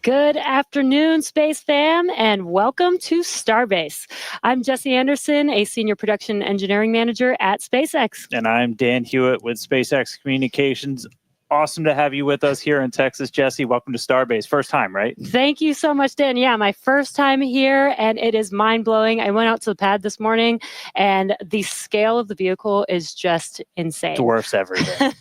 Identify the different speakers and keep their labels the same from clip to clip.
Speaker 1: Good afternoon, Space Fam, and welcome to Starbase. I'm Jesse Anderson, a Senior Production Engineering Manager at SpaceX.
Speaker 2: And I'm Dan Hewitt with SpaceX Communications. Awesome to have you with us here in Texas, Jesse. Welcome to Starbase. First time, right?
Speaker 1: Thank you so much, Dan. Yeah, my first time here, and it is mind-blowing. I went out to the pad this morning, and the scale of the vehicle is just insane.
Speaker 2: Dwarfs everything.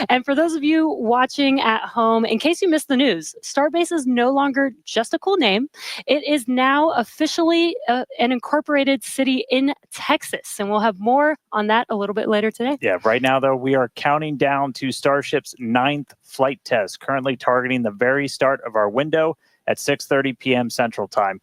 Speaker 1: And for those of you watching at home, in case you missed the news, Starbase is no longer just a cool name. It is now officially an incorporated city in Texas, and we'll have more on that a little bit later today.
Speaker 2: Yeah, right now, though, we are counting down to Starship's 9th flight test, currently targeting the very start of our window at 6:30 p.m. Central Time.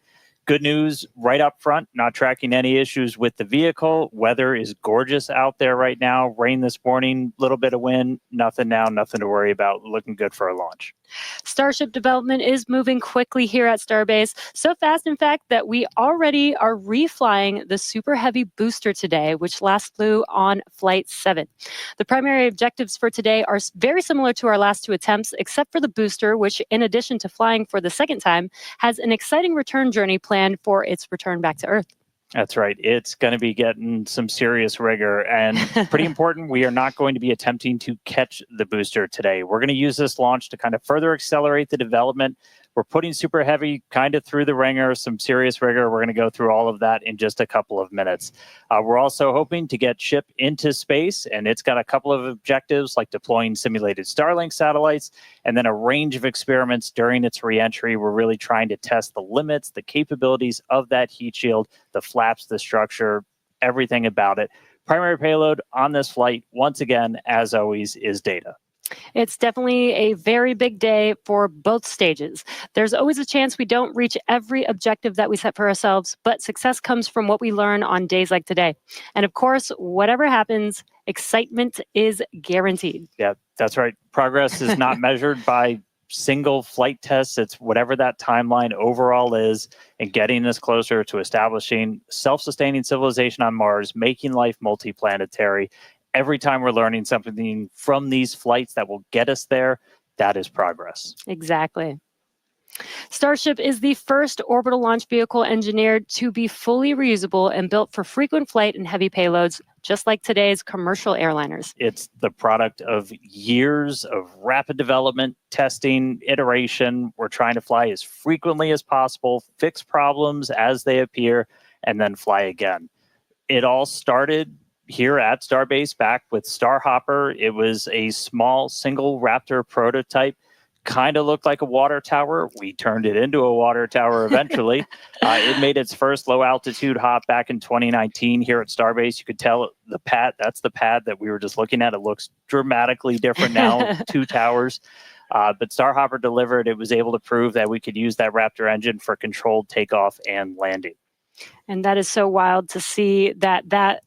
Speaker 2: Good news right up front, not tracking any issues with the vehicle. Weather is gorgeous out there right now. Rain this morning, little bit of wind, nothing now, nothing to worry about. Looking good for a launch.
Speaker 1: Starship development is moving quickly here at Starbase. So fast, in fact, that we already are reflying the Super Heavy booster today, which last flew on Flight 7. The primary objectives for today are very similar to our last two attempts, except for the booster, which, in addition to flying for the second time, has an exciting return journey planned for its return back to Earth.
Speaker 2: That's right. It's going to be getting some serious rigor, and pretty important, we are not going to be attempting to catch the booster today. We're going to use this launch to kind of further accelerate the development. We're putting Super Heavy kind of through the ringer, some serious rigor. We're going to go through all of that in just a couple of minutes. We're also hoping to get Ship into space, and it's got a couple of objectives like deploying simulated Starlink satellites and then a range of experiments during its reentry. We're really trying to test the limits, the capabilities of that heat shield, the flaps, the structure, everything about it. Primary payload on this flight, once again, as always, is data.
Speaker 1: It's definitely a very big day for both stages. There's always a chance we don't reach every objective that we set for ourselves, but success comes from what we learn on days like today. And of course, whatever happens, excitement is guaranteed.
Speaker 2: Yeah, that's right. Progress is not measured by single flight tests. It's whatever that timeline overall is, and getting us closer to establishing self-sustaining civilization on Mars, making life multi-planetary. Every time we're learning something from these flights that will get us there, that is progress.
Speaker 1: Exactly. Starship is the first orbital launch vehicle engineered to be fully reusable and built for frequent flight and heavy payloads, just like today's commercial airliners.
Speaker 2: It's the product of years of rapid development, testing, iteration. We're trying to fly as frequently as possible, fix problems as they appear, and then fly again. It all started here at Starbase back with Starhopper. It was a small single Raptor prototype, kind of looked like a water tower. We turned it into a water tower eventually. It made its first low altitude hop back in 2019 here at Starbase. You could tell the pad, that's the pad that we were just looking at. It looks dramatically different now, two towers. But Starhopper delivered. It was able to prove that we could use that Raptor engine for controlled takeoff and landing.
Speaker 1: And that is so wild to see that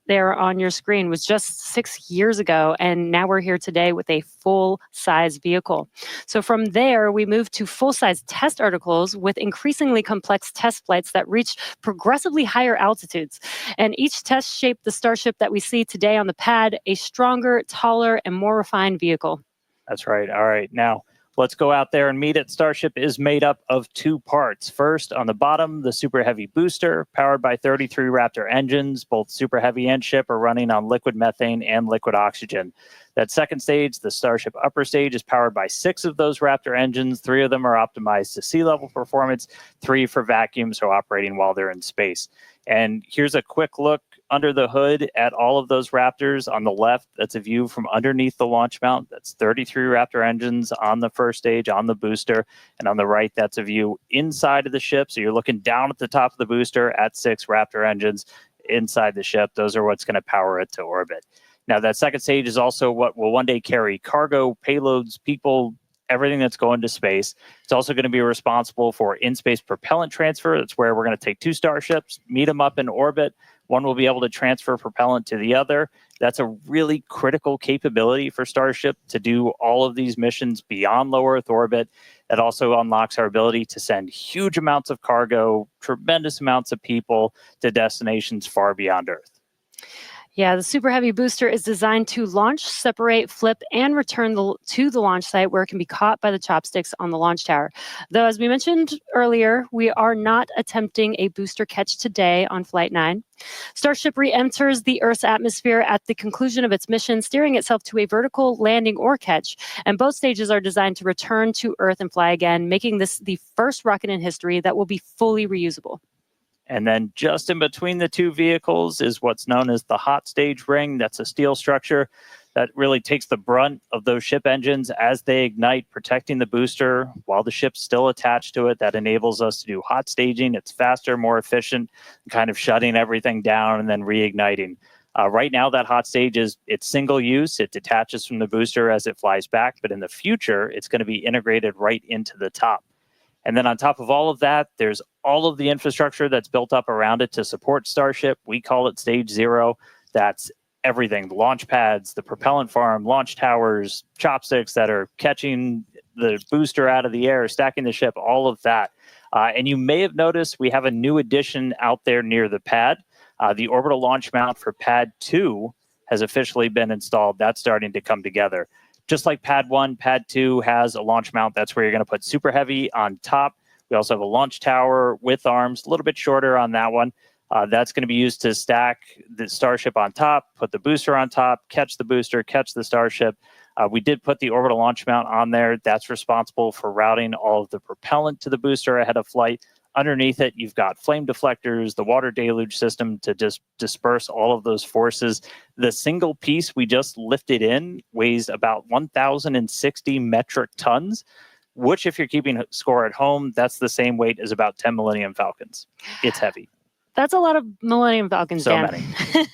Speaker 1: there on your screen was just 6 years ago. And now we're here today with a full-size vehicle. So from there, we moved to full-size test articles with increasingly complex test flights that reached progressively higher altitudes. And each test shaped the Starship that we see today on the pad, a stronger, taller, and more refined vehicle.
Speaker 2: That's right. All right. Now, let's go out there and meet it. Starship is made up of two parts. First, on the bottom, the Super Heavy booster, powered by 33 Raptor engines. Both Super Heavy and Ship are running on liquid methane and liquid oxygen. That second stage, the Starship upper stage, is powered by 6 of those Raptor engines. 3 of them are optimized to sea level performance, 3 for vacuum, so operating while they're in space. And here's a quick look under the hood at all of those Raptors. On the left, that's a view from underneath the launch mount. That's 33 Raptor engines on the first stage, on the booster. And on the right, that's a view inside of the ship. So you're looking down at the top of the booster at 6 Raptor engines inside the ship. Those are what's going to power it to orbit. Now, that second stage is also what will one day carry cargo, payloads, people, everything that's going to space. It's also going to be responsible for in-space propellant transfer. That's where we're going to take 2 starships, meet them up in orbit. One will be able to transfer propellant to the other. That's a really critical capability for Starship to do all of these missions beyond low Earth orbit. That also unlocks our ability to send huge amounts of cargo, tremendous amounts of people to destinations far beyond Earth.
Speaker 1: Yeah, the Super Heavy booster is designed to launch, separate, flip, and return to the launch site where it can be caught by the chopsticks on the launch tower. Though, as we mentioned earlier, we are not attempting a booster catch today on Flight 9. Starship re-enters the Earth's atmosphere at the conclusion of its mission, steering itself to a vertical landing or catch. And both stages are designed to return to Earth and fly again, making this the first rocket in history that will be fully reusable.
Speaker 2: And then just in between the two vehicles is what's known as the hot stage ring. That's a steel structure that really takes the brunt of those ship engines as they ignite, protecting the booster while the ship's still attached to it. That enables us to do hot staging. It's faster, more efficient, kind of shutting everything down and then reigniting. Right now, that hot stage it's single use. It detaches from the booster as it flies back. But in the future, it's going to be integrated right into the top. And then on top of all of that, there's all of the infrastructure that's built up around it to support Starship. We call it Stage 0. That's everything, the launch pads, the propellant farm, launch towers, chopsticks that are catching the booster out of the air, stacking the ship, all of that. And you may have noticed we have a new addition out there near the pad. The orbital launch mount for Pad 2 has officially been installed. That's starting to come together. Just like Pad 1, Pad 2 has a launch mount. That's where you're going to put Super Heavy on top. We also have a launch tower with arms, a little bit shorter on that one. That's going to be used to stack the Starship on top, put the booster on top, catch the booster, catch the Starship. We did put the orbital launch mount on there. That's responsible for routing all of the propellant to the booster ahead of flight. Underneath it, you've got flame deflectors, the water deluge system to disperse all of those forces. The single piece we just lifted in weighs about 1,060 metric tons, which, if you're keeping score at home, that's the same weight as about 10 Millennium Falcons. It's heavy.
Speaker 1: That's a lot of Millennium Falcons,
Speaker 2: So
Speaker 1: Dan.
Speaker 2: many.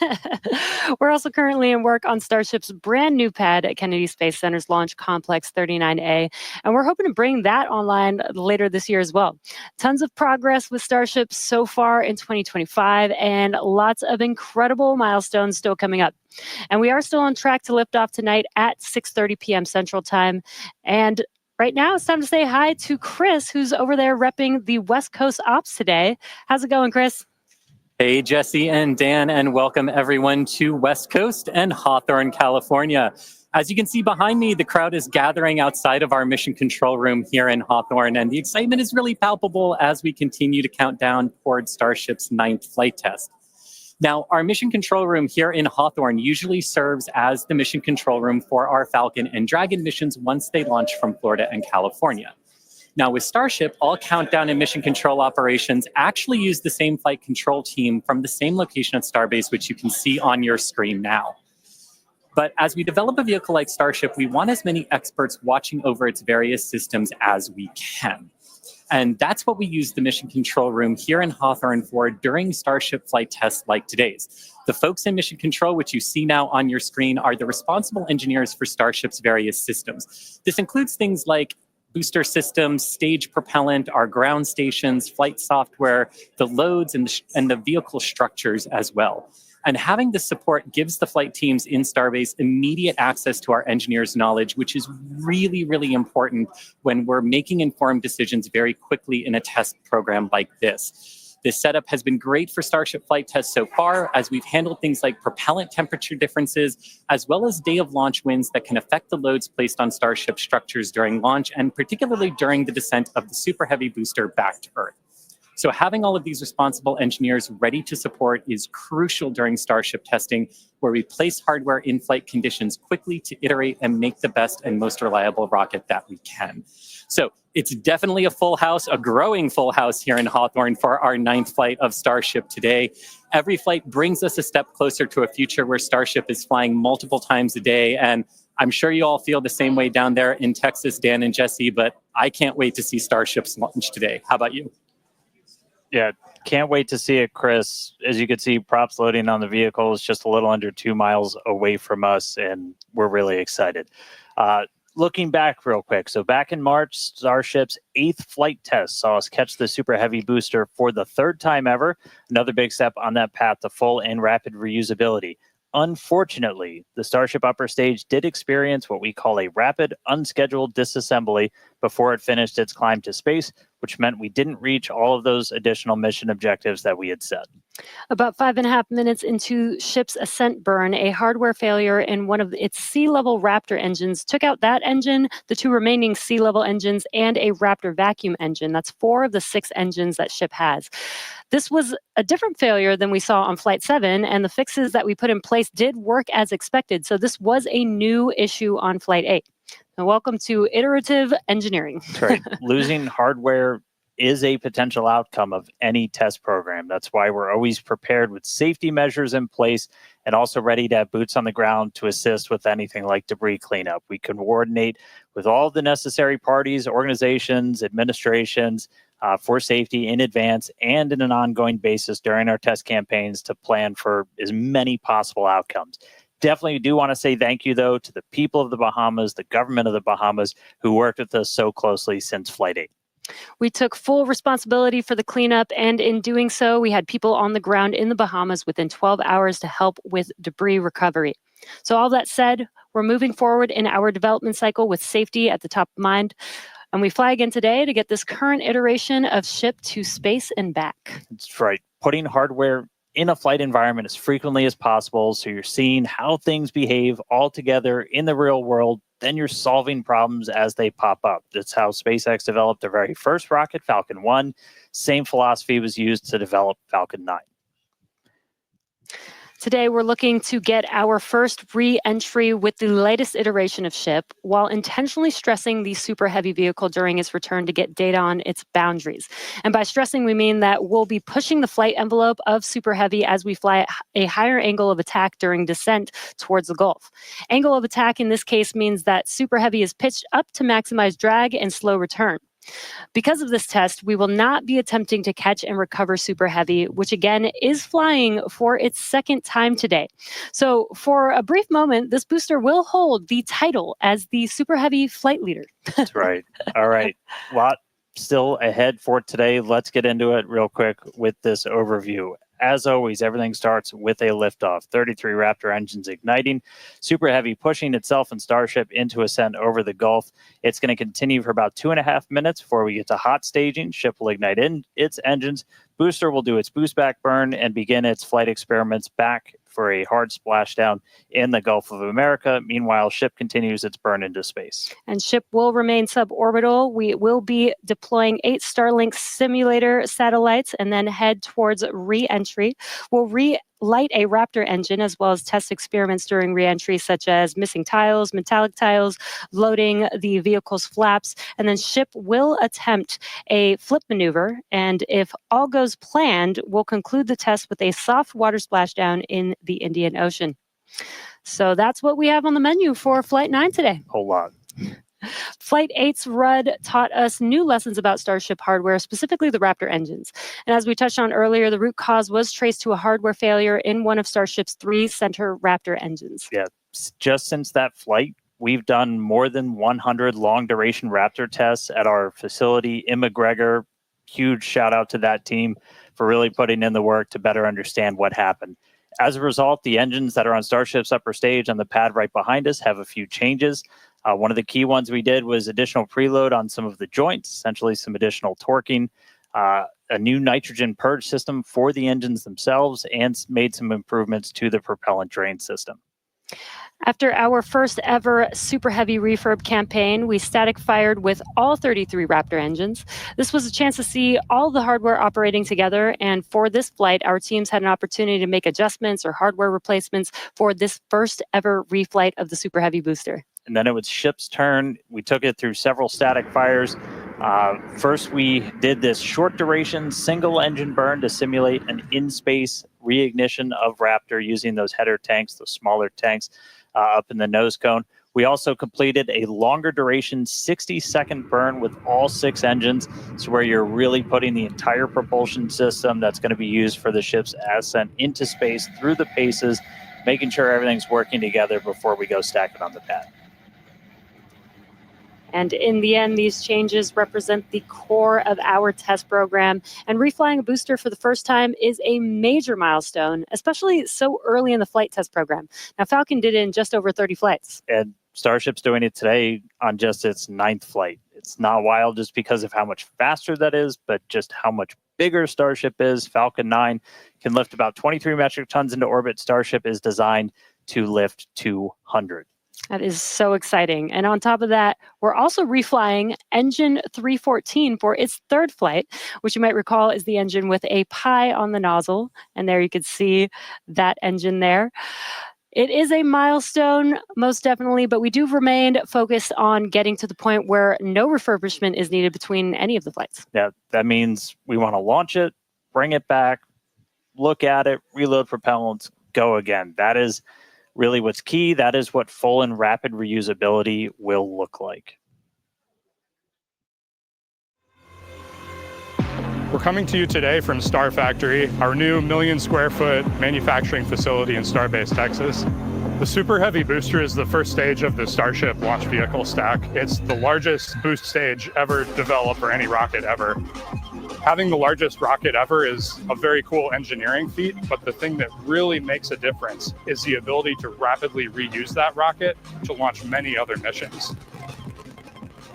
Speaker 1: We're also currently in work on Starship's brand new pad at Kennedy Space Center's Launch Complex 39A, and we're hoping to bring that online later this year as well. Tons of progress with Starship so far in 2025, and lots of incredible milestones still coming up. And we are still on track to lift off tonight at 6:30 p.m. Central Time. And right now, it's time to say hi to Chris, who's over there repping the West Coast Ops today. How's it going, Chris?
Speaker 3: Hey, Jesse and Dan, and welcome everyone to West Coast and Hawthorne, California. As you can see behind me, the crowd is gathering outside of our mission control room here in Hawthorne, and the excitement is really palpable as we continue to count down toward Starship's 9th flight test. Now, our mission control room here in Hawthorne usually serves as the mission control room for our Falcon and Dragon missions once they launch from Florida and California. Now, with Starship, all countdown and mission control operations actually use the same flight control team from the same location at Starbase, which you can see on your screen now. But as we develop a vehicle like Starship, we want as many experts watching over its various systems as we can. And that's what we use the mission control room here in Hawthorne for during Starship flight tests like today's. The folks in mission control, which you see now on your screen, are the responsible engineers for Starship's various systems. This includes things like booster systems, stage propellant, our ground stations, flight software, the loads, and the vehicle structures as well. And having this support gives the flight teams in Starbase immediate access to our engineers' knowledge, which is really, really important when we're making informed decisions very quickly in a test program like this. This setup has been great for Starship flight tests so far, as we've handled things like propellant temperature differences, as well as day of launch winds that can affect the loads placed on Starship structures during launch, and particularly during the descent of the Super Heavy booster back to Earth. So having all of these responsible engineers ready to support is crucial during Starship testing, where we place hardware in flight conditions quickly to iterate and make the best and most reliable rocket that we can. So it's definitely a full house, a growing full house here in Hawthorne for our 9th flight of Starship today. Every flight brings us a step closer to a future where Starship is flying multiple times a day. And I'm sure you all feel the same way down there in Texas, Dan and Jesse, but I can't wait to see Starship's launch today. How about you?
Speaker 2: Yeah, can't wait to see it, Chris. As you can see, props loading on the vehicle is just a little under 2 miles away from us, and we're really excited. looking back real quick. So back in March, Starship's 8th flight test saw us catch the Super Heavy booster for the 3rd time ever. Another big step on that path to full and rapid reusability. Unfortunately, the Starship upper stage did experience what we call a rapid unscheduled disassembly before it finished its climb to space, which meant we didn't reach all of those additional mission objectives that we had set.
Speaker 1: About 5.5 minutes into ship's ascent burn, a hardware failure in one of its sea-level Raptor engines took out that engine, the 2 remaining sea-level engines, and a Raptor vacuum engine. That's 4 of the 6 engines that ship has. This was a different failure than we saw on Flight 7, and the fixes that we put in place did work as expected. So this was a new issue on Flight 8. And welcome to iterative engineering.
Speaker 2: That's right. Losing hardware is a potential outcome of any test program. That's why we're always prepared with safety measures in place and also ready to have boots on the ground to assist with anything like debris cleanup. We can coordinate with all the necessary parties, organizations, administrations for safety in advance and in an ongoing basis during our test campaigns to plan for as many possible outcomes. Definitely do want to say thank you, though, to the people of the Bahamas, the government of the Bahamas, who worked with us so closely since Flight 8.
Speaker 1: We took full responsibility for the cleanup, and in doing so, we had people on the ground in the Bahamas within 12 hours to help with debris recovery. So all that said, we're moving forward in our development cycle with safety at the top of mind, and we fly again today to get this current iteration of ship to space and back.
Speaker 2: That's right. Putting hardware in a flight environment as frequently as possible, so you're seeing how things behave all together in the real world. Then you're solving problems as they pop up. That's how SpaceX developed their very first rocket, Falcon 1. Same philosophy was used to develop Falcon 9.
Speaker 1: Today, we're looking to get our first re-entry with the latest iteration of ship while intentionally stressing the Super Heavy vehicle during its return to get data on its boundaries. And by stressing, we mean that we'll be pushing the flight envelope of Super Heavy as we fly at a higher angle of attack during descent towards the Gulf. Angle of attack in this case means that Super Heavy is pitched up to maximize drag and slow return. Because of this test, we will not be attempting to catch and recover Super Heavy, which again is flying for its 2nd time today. So for a brief moment, this booster will hold the title as the Super Heavy flight leader.
Speaker 2: That's right. All right. Lot still ahead for today. Let's get into it real quick with this overview. As always, everything starts with a liftoff. 33 Raptor engines igniting, Super Heavy pushing itself and Starship into ascent over the Gulf. It's going to continue for about 2.5 minutes before we get to hot staging. Ship will ignite in its engines. Booster will do its boost back burn and begin its flight experiments back for a hard splashdown in the Gulf of America. Meanwhile, ship continues its burn into space.
Speaker 1: And ship will remain suborbital. We will be deploying 8 Starlink simulator satellites and then head towards re-entry. We'll relight a Raptor engine as well as test experiments during re-entry, such as missing tiles, metallic tiles, loading the vehicle's flaps, and then ship will attempt a flip maneuver. And if all goes planned, we'll conclude the test with a soft water splashdown in the Indian Ocean. So that's what we have on the menu for Flight 9 today.
Speaker 2: Whole lot.
Speaker 1: Flight 8's RUD taught us new lessons about Starship hardware, specifically the Raptor engines. And as we touched on earlier, the root cause was traced to a hardware failure in one of Starship's 3 center Raptor engines.
Speaker 2: Yeah, just since that flight, we've done more than 100 long-duration Raptor tests at our facility in McGregor. Huge shout out to that team for really putting in the work to better understand what happened. As a result, the engines that are on Starship's upper stage on the pad right behind us have a few changes. One of the key ones we did was additional preload on some of the joints, essentially some additional torquing, a new nitrogen purge system for the engines themselves, and made some improvements to the propellant drain system.
Speaker 1: After our first ever Super Heavy refurb campaign, we static fired with all 33 Raptor engines. This was a chance to see all the hardware operating together, and for this flight, our teams had an opportunity to make adjustments or hardware replacements for this first ever reflight of the Super Heavy booster.
Speaker 2: And then it was ship's turn. We took it through several static fires. First, we did this short duration single engine burn to simulate an in-space reignition of Raptor using those header tanks, those smaller tanks up in the nose cone. We also completed a longer duration 60-second burn with all 6 engines. So where you're really putting the entire propulsion system that's going to be used for the ship's ascent into space through the paces, making sure everything's working together before we go stack it on the pad.
Speaker 1: And in the end, these changes represent the core of our test program. And reflying a booster for the first time is a major milestone, especially so early in the flight test program. Now, Falcon did it in just over 30 flights.
Speaker 2: And Starship's doing it today on just its 9th flight. It's not wild just because of how much faster that is, but just how much bigger Starship is. Falcon 9 can lift about 23 metric tons into orbit. Starship is designed to lift 200.
Speaker 1: That is so exciting. And on top of that, we're also reflying engine 314 for its 3rd flight, which you might recall is the engine with a pie on the nozzle. And there you could see that engine there. It is a milestone, most definitely, but we do remain focused on getting to the point where no refurbishment is needed between any of the flights.
Speaker 2: Yeah, that means we want to launch it, bring it back, look at it, reload propellants, go again. That is really what's key. That is what full and rapid reusability will look like.
Speaker 4: We're coming to you today from Star Factory, our new 1 million square foot manufacturing facility in Starbase, Texas. The Super Heavy booster is the first stage of the Starship launch vehicle stack. It's the largest boost stage ever developed for any rocket ever. Having the largest rocket ever is a very cool engineering feat, but the thing that really makes a difference is the ability to rapidly reuse that rocket to launch many other missions.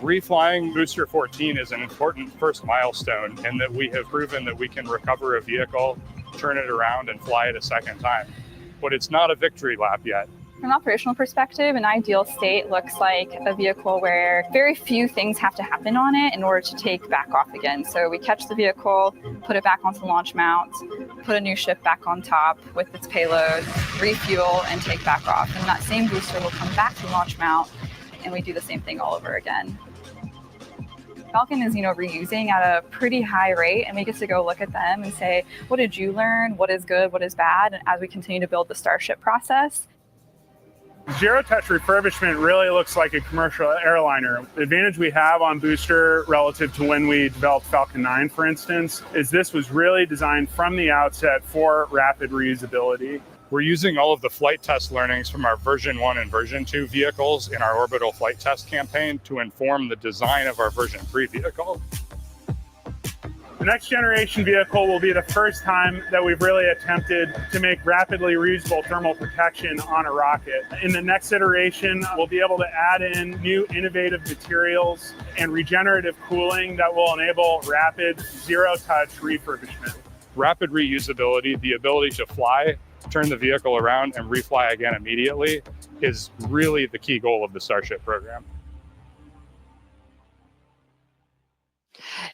Speaker 4: Reflying Booster 14 is an important first milestone in that we have proven that we can recover a vehicle, turn it around, and fly it a second time. But it's not a victory lap yet.
Speaker 5: From an operational perspective, an ideal state looks like a vehicle where very few things have to happen on it in order to take back off again. So we catch the vehicle, put it back onto the launch mount, put a new ship back on top with its payload, refuel, and take back off. And that same booster will come back to the launch mount, and we do the same thing all over again. Falcon is, reusing at a pretty high rate, and we get to go look at them and say, what did you learn? What is good? What is bad? And as we continue to build the Starship process.
Speaker 6: Zero-touch refurbishment really looks like a commercial airliner. The advantage we have on Booster relative to when we developed Falcon 9, for instance, is this was really designed from the outset for rapid reusability.
Speaker 4: We're using all of the flight test learnings from our version 1 and version 2 vehicles in our orbital flight test campaign to inform the design of our version 3 vehicle.
Speaker 6: The next generation vehicle will be the first time that we've really attempted to make rapidly reusable thermal protection on a rocket. In the next iteration, we'll be able to add in new innovative materials and regenerative cooling that will enable rapid zero-touch refurbishment.
Speaker 4: Rapid reusability, the ability to fly, turn the vehicle around, and refly again immediately is really the key goal of the Starship program.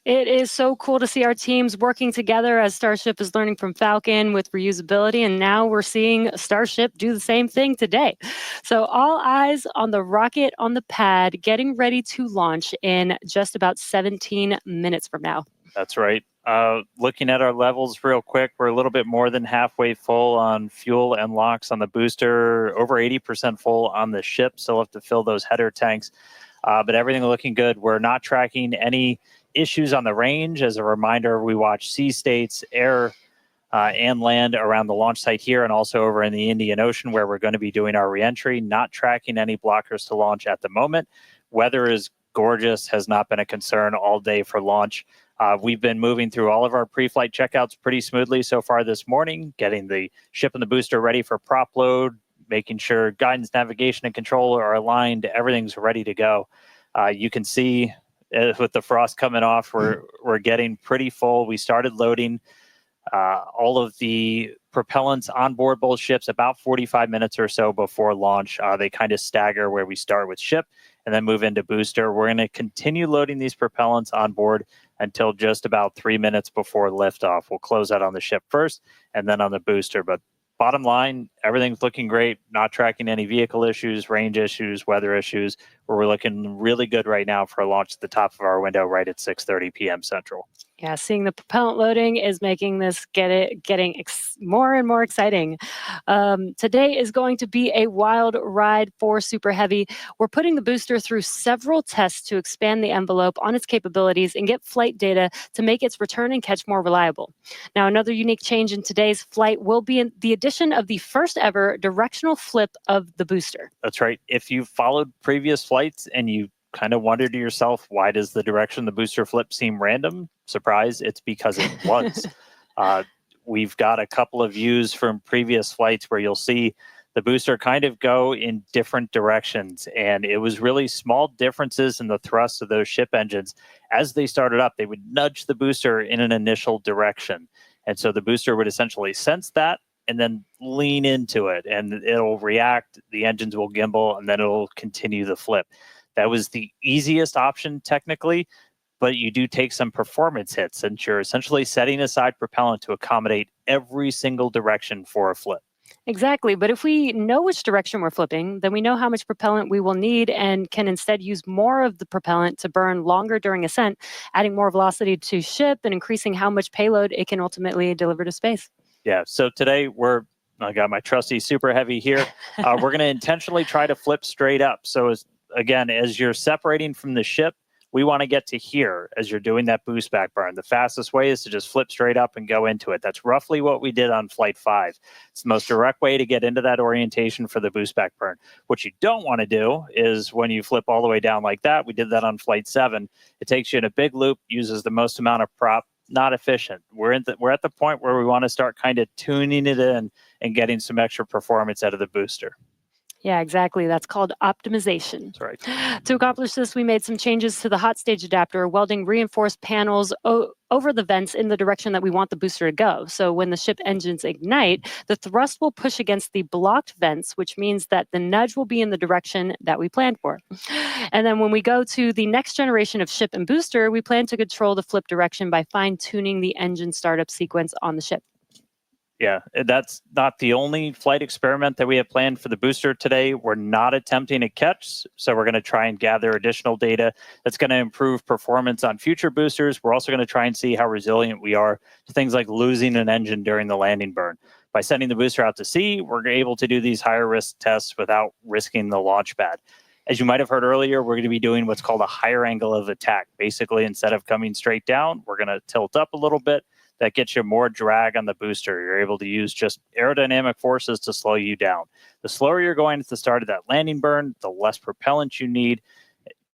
Speaker 1: It is so cool to see our teams working together as Starship is learning from Falcon with reusability, and now we're seeing Starship do the same thing today. So all eyes on the rocket on the pad, getting ready to launch in just about 17 minutes from now.
Speaker 2: That's right. Looking at our levels real quick, we're a little bit more than halfway full on fuel and LOX on the booster, over 80% full on the ship. Still have to fill those header tanks, but everything looking good. We're not tracking any issues on the range. As a reminder, we watch sea states, air, and land around the launch site here and also over in the Indian Ocean where we're going to be doing our reentry. Not tracking any blockers to launch at the moment. Weather is gorgeous, has not been a concern all day for launch. We've been moving through all of our pre-flight checkouts pretty smoothly so far this morning, getting the ship and the booster ready for prop load, making sure guidance, navigation, and control are aligned. Everything's ready to go. You can see with the frost coming off, we're getting pretty full. We started loading all of the propellants on board both ships about 45 minutes or so before launch. They kind of stagger where we start with ship and then move into booster. We're going to continue loading these propellants on board until just about 3 minutes before liftoff. We'll close out on the ship first and then on the booster. But bottom line, everything's looking great. Not tracking any vehicle issues, range issues, weather issues. We're looking really good right now for a launch at the top of our window right at 6:30 p.m. Central.
Speaker 1: Yeah, seeing the propellant loading is making this getting more and more exciting. Today is going to be a wild ride for Super Heavy. We're putting the booster through several tests to expand the envelope on its capabilities and get flight data to make its return and catch more reliable. Now, another unique change in today's flight will be the addition of the first ever directional flip of the booster.
Speaker 2: That's right. If you followed previous flights and you kind of wonder to yourself, why does the direction of the booster flip seem random? Surprise, it's because it was. We've got a couple of views from previous flights where you'll see the booster kind of go in different directions. And it was really small differences in the thrust of those ship engines. As they started up, they would nudge the booster in an initial direction. And so the booster would essentially sense that and then lean into it, and it'll react, the engines will gimbal, and then it'll continue the flip. That was the easiest option technically, but you do take some performance hits, since you're essentially setting aside propellant to accommodate every single direction for a flip.
Speaker 1: Exactly. But if we know which direction we're flipping, then we know how much propellant we will need and can instead use more of the propellant to burn longer during ascent, adding more velocity to ship and increasing how much payload it can ultimately deliver to space.
Speaker 2: Yeah, so today I got my trusty Super Heavy here. We're going to intentionally try to flip straight up. So as you're separating from the ship, we want to get to here as you're doing that boost back burn. The fastest way is to just flip straight up and go into it. That's roughly what we did on Flight 5. It's the most direct way to get into that orientation for the boost back burn. What you don't want to do is when you flip all the way down like that, we did that on Flight 7, it takes you in a big loop, uses the most amount of prop, not efficient. We're at the point where we want to start kind of tuning it in and getting some extra performance out of the booster.
Speaker 1: Yeah, exactly. That's called optimization.
Speaker 2: That's right.
Speaker 1: To accomplish this, we made some changes to the hot stage adapter, welding reinforced panels over the vents in the direction that we want the booster to go. So when the ship engines ignite, the thrust will push against the blocked vents, which means that the nudge will be in the direction that we planned for. And then when we go to the next generation of ship and booster, we plan to control the flip direction by fine-tuning the engine startup sequence on the ship.
Speaker 2: Yeah, that's not the only flight experiment that we have planned for the booster today. We're not attempting a catch, so we're going to try and gather additional data that's going to improve performance on future boosters. We're also going to try and see how resilient we are to things like losing an engine during the landing burn. By sending the booster out to sea, we're able to do these higher risk tests without risking the launch pad. As you might have heard earlier, we're going to be doing what's called a higher angle of attack. Basically, instead of coming straight down, we're going to tilt up a little bit. That gets you more drag on the booster. You're able to use just aerodynamic forces to slow you down. The slower you're going at the start of that landing burn, the less propellant you need,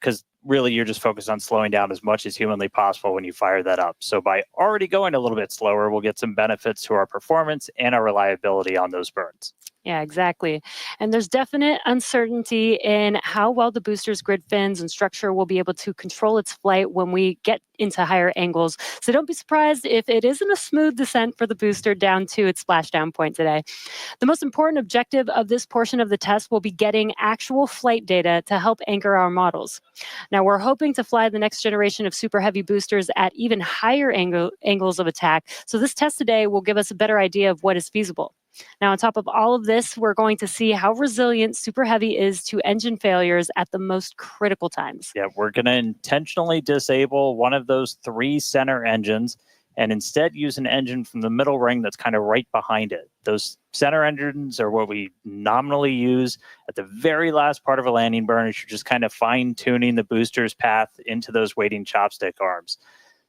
Speaker 2: because really you're just focused on slowing down as much as humanly possible when you fire that up. So by already going a little bit slower, we'll get some benefits to our performance and our reliability on those burns.
Speaker 1: Yeah, exactly. And there's definite uncertainty in how well the booster's grid fins and structure will be able to control its flight when we get into higher angles. So don't be surprised if it isn't a smooth descent for the booster down to its splashdown point today. The most important objective of this portion of the test will be getting actual flight data to help anchor our models. Now, we're hoping to fly the next generation of super heavy boosters at even higher angles of attack. So this test today will give us a better idea of what is feasible. Now, on top of all of this, we're going to see how resilient Super Heavy is to engine failures at the most critical times.
Speaker 2: Yeah, we're going to intentionally disable one of those 3 center engines and instead use an engine from the middle ring that's kind of right behind it. Those center engines are what we nominally use at the very last part of a landing burn. You're just kind of fine-tuning the booster's path into those waiting chopstick arms.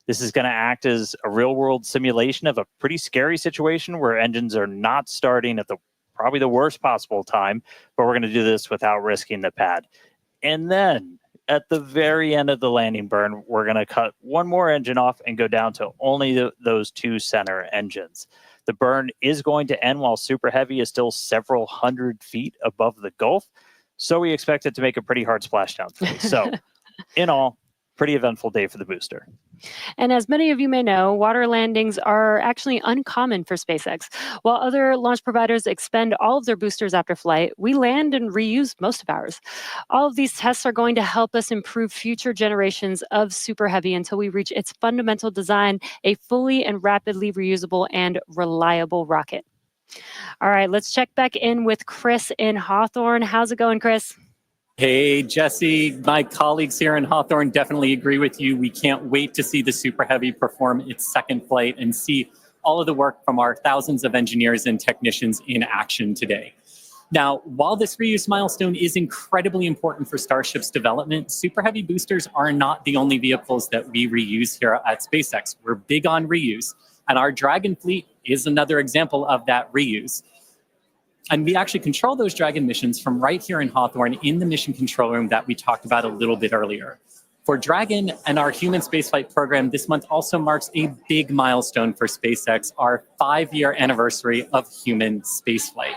Speaker 2: This is going to act as a real-world simulation of a pretty scary situation where engines are not starting at probably the worst possible time, but we're going to do this without risking the pad. And then at the very end of the landing burn, we're going to cut one more engine off and go down to only those 2 center engines. The burn is going to end while Super Heavy is still several hundred feet above the Gulf, so we expect it to make a pretty hard splashdown today. So in all, pretty eventful day for the booster.
Speaker 1: And as many of you may know, water landings are actually uncommon for SpaceX. While other launch providers expend all of their boosters after flight, we land and reuse most of ours. All of these tests are going to help us improve future generations of Super Heavy until we reach its fundamental design, a fully and rapidly reusable and reliable rocket. All right, let's check back in with Chris in Hawthorne. How's it going, Chris?
Speaker 3: Hey, Jesse, my colleagues here in Hawthorne definitely agree with you. We can't wait to see the Super Heavy perform its second flight and see all of the work from our thousands of engineers and technicians in action today. Now, while this reuse milestone is incredibly important for Starship's development, Super Heavy boosters are not the only vehicles that we reuse here at SpaceX. We're big on reuse, and our Dragon fleet is another example of that reuse. And we actually control those Dragon missions from right here in Hawthorne in the mission control room that we talked about a little bit earlier. For Dragon and our human spaceflight program, this month also marks a big milestone for SpaceX, our 5-year anniversary of human spaceflight.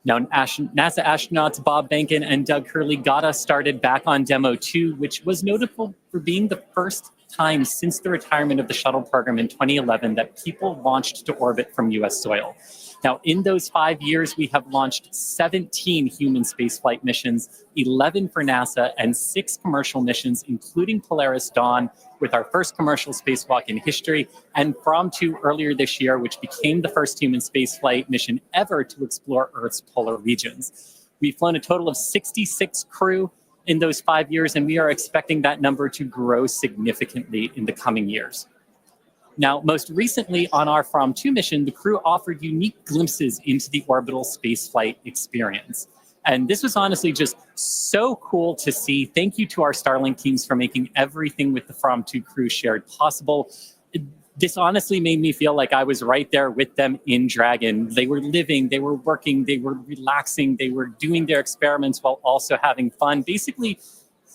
Speaker 3: Now, NASA astronauts Bob Behnken and Doug Hurley got us started back on Demo 2, which was notable for being the first time since the retirement of the shuttle program in 2011 that people launched to orbit from US soil. Now, in those 5 years, we have launched 17 human spaceflight missions, 11 for NASA, and 6 commercial missions, including Polaris Dawn, with our first commercial spacewalk in history, and From 2 earlier this year, which became the first human spaceflight mission ever to explore Earth's polar regions. We've flown a total of 66 crew in those 5 years, and we are expecting that number to grow significantly in the coming years. Now, most recently on our From 2 mission, the crew offered unique glimpses into the orbital spaceflight experience. And this was honestly just so cool to see. Thank you to our Starlink teams for making everything with the From 2 crew shared possible. This honestly made me feel like I was right there with them in Dragon. They were living, they were working, they were relaxing, they were doing their experiments while also having fun, basically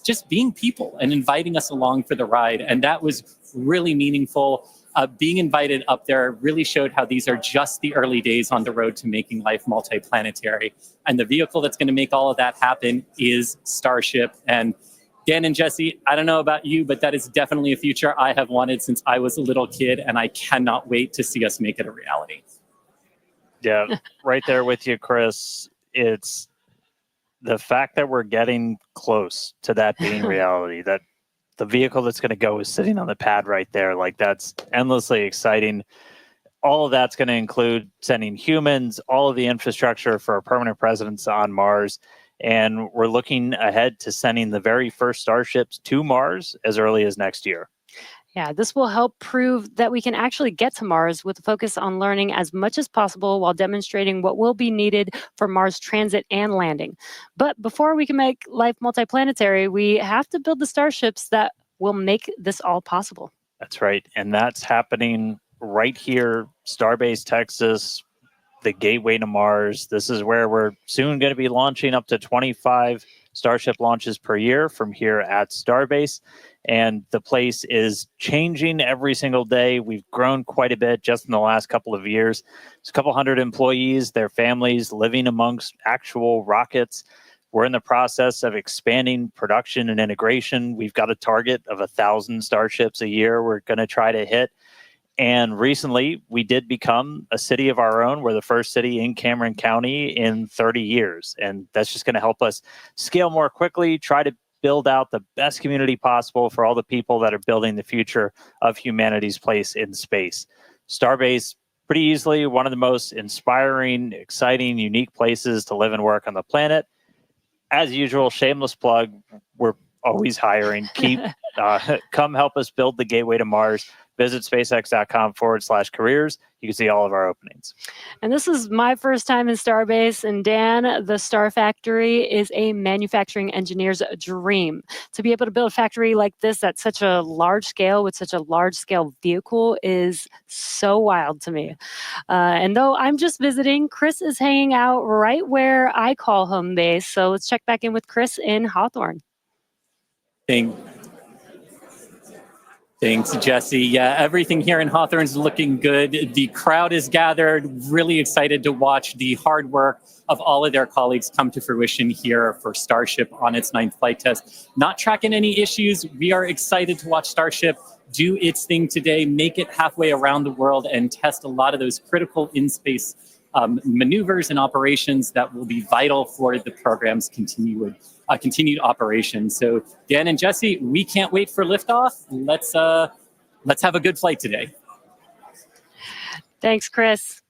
Speaker 3: just being people and inviting us along for the ride. And that was really meaningful. Being invited up there really showed how these are just the early days on the road to making life multi-planetary. And the vehicle that's going to make all of that happen is Starship. And Dan and Jesse, I don't know about you, but that is definitely a future I have wanted since I was a little kid, and I cannot wait to see us make it a reality.
Speaker 2: Yeah, right there with you, Chris. It's the fact that we're getting close to that being reality, that the vehicle that's going to go is sitting on the pad right there. Like, that's endlessly exciting. All of that's going to include sending humans, all of the infrastructure for a permanent presence on Mars. And we're looking ahead to sending the very first Starships to Mars as early as next year.
Speaker 1: Yeah, this will help prove that we can actually get to Mars with a focus on learning as much as possible while demonstrating what will be needed for Mars transit and landing. But before we can make life multiplanetary, we have to build the starships that will make this all possible.
Speaker 2: That's right. And that's happening right here, Starbase, Texas, the gateway to Mars. This is where we're soon going to be launching up to 25 Starship launches per year from here at Starbase. And the place is changing every single day. We've grown quite a bit just in the last couple of years. There's a couple hundred employees, their families living amongst actual rockets. We're in the process of expanding production and integration. We've got a target of 1,000 Starships a year we're going to try to hit. And recently, we did become a city of our own. We're the first city in Cameron County in 30 years. And that's just going to help us scale more quickly, try to build out the best community possible for all the people that are building the future of humanity's place in space. Starbase, pretty easily one of the most inspiring, exciting, unique places to live and work on the planet. As usual, shameless plug, we're always hiring. Come help us build the gateway to Mars. Visit spacex.com/careers. You can see all of our openings.
Speaker 1: And this is my first time in Starbase. And Dan, the Star Factory is a manufacturing engineer's dream. To be able to build a factory like this at such a large scale with such a large scale vehicle is so wild to me. And though I'm just visiting, Chris is hanging out right where I call home base. So let's check back in with Chris in Hawthorne.
Speaker 3: Thanks, Jesse. Yeah, everything here in Hawthorne is looking good. The crowd is gathered, really excited to watch the hard work of all of their colleagues come to fruition here for Starship on its 9th flight test. Not tracking any issues. We are excited to watch Starship do its thing today, make it halfway around the world, and test a lot of those critical in-space maneuvers and operations that will be vital for the program's continued operation. So Dan and Jesse, we can't wait for liftoff. Let's have a good flight today.
Speaker 1: Thanks, Chris.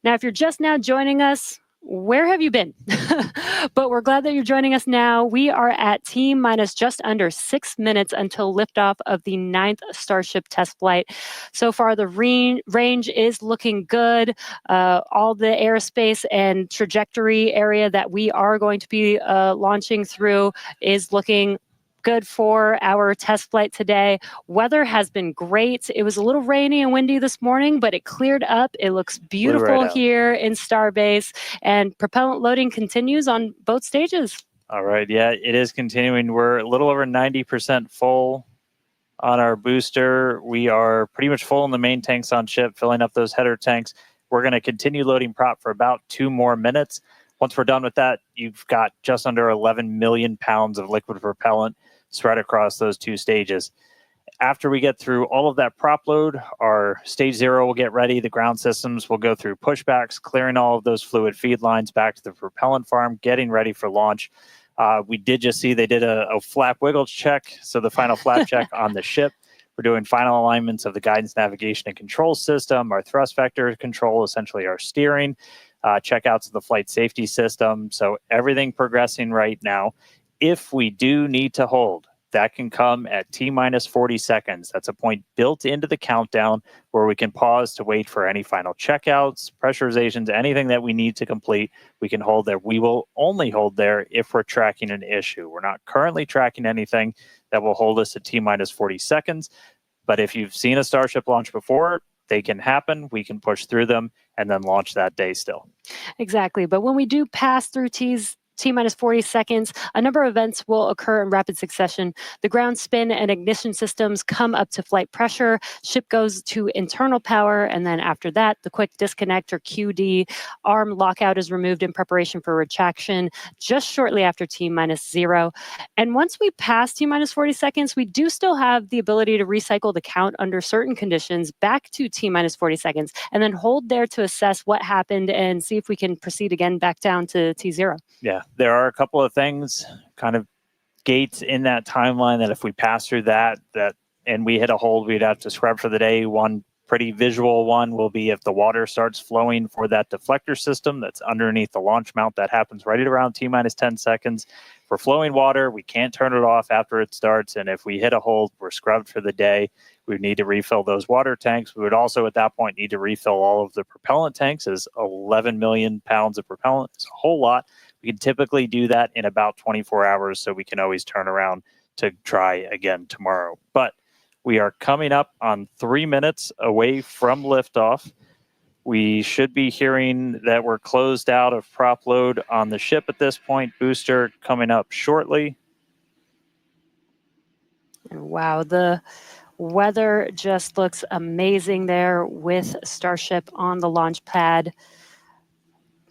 Speaker 1: Now, if you're just now joining us, where have you been? But we're glad that you're joining us now. We are at T-minus just under 6 minutes until liftoff of the 9th Starship test flight. So far, the range is looking good. All the airspace and trajectory area that we are going to be launching through is looking good for our test flight today. Weather has been great. It was a little rainy and windy this morning, but it cleared up. It looks beautiful
Speaker 2: out.
Speaker 1: here in Starbase, and propellant loading continues on both stages.
Speaker 2: All right. Yeah, it is continuing. We're a little over 90% full on our booster. We are pretty much full in the main tanks on ship, filling up those header tanks. We're going to continue loading prop for about 2 more minutes. Once we're done with that, you've got just under 11 million pounds of liquid propellant spread across those 2 stages. After we get through all of that prop load, our stage 0 will get ready. The ground systems will go through pushbacks, clearing all of those fluid feed lines back to the propellant farm, getting ready for launch. We did just see they did a flap wiggle check, so the final flap check on the ship. We're doing final alignments of the guidance, navigation, and control system, our thrust vector control, essentially our steering, checkouts of the flight safety system. So everything progressing right now. If we do need to hold, that can come at T-minus 40 seconds. That's a point built into the countdown where we can pause to wait for any final checkouts, pressurizations, anything that we need to complete. We can hold there. We will only hold there if we're tracking an issue. We're not currently tracking anything that will hold us at T-minus 40 seconds. But if you've seen a Starship launch before, they can happen. We can push through them and then launch that day still.
Speaker 1: Exactly. But when we do pass through T-minus 40 seconds, a number of events will occur in rapid succession. The ground spin and ignition systems come up to flight pressure, ship goes to internal power, and then after that, the quick disconnect or QD, arm lockout is removed in preparation for retraction just shortly after T-minus 0. And once we pass T-minus 40 seconds, we do still have the ability to recycle the count under certain conditions back to T-minus 40 seconds, and then hold there to assess what happened and see if we can proceed again back down to T0.
Speaker 2: Yeah, there are a couple of things, kind of gates in that timeline that if we pass through that and we hit a hold, we'd have to scrub for the day. One pretty visual one will be if the water starts flowing for that deflector system that's underneath the launch mount. That happens right at around T-minus 10 seconds. For flowing water, we can't turn it off after it starts. And if we hit a hold, we're scrubbed for the day. We would need to refill those water tanks. We would also at that point need to refill all of the propellant tanks, as 11 million pounds of propellant is a whole lot. We can typically do that in about 24 hours, so we can always turn around to try again tomorrow. But we are coming up on 3 minutes away from liftoff. We should be hearing that we're closed out of prop load on the ship at this point. Booster coming up shortly.
Speaker 1: Wow, the weather just looks amazing there with Starship on the launch pad.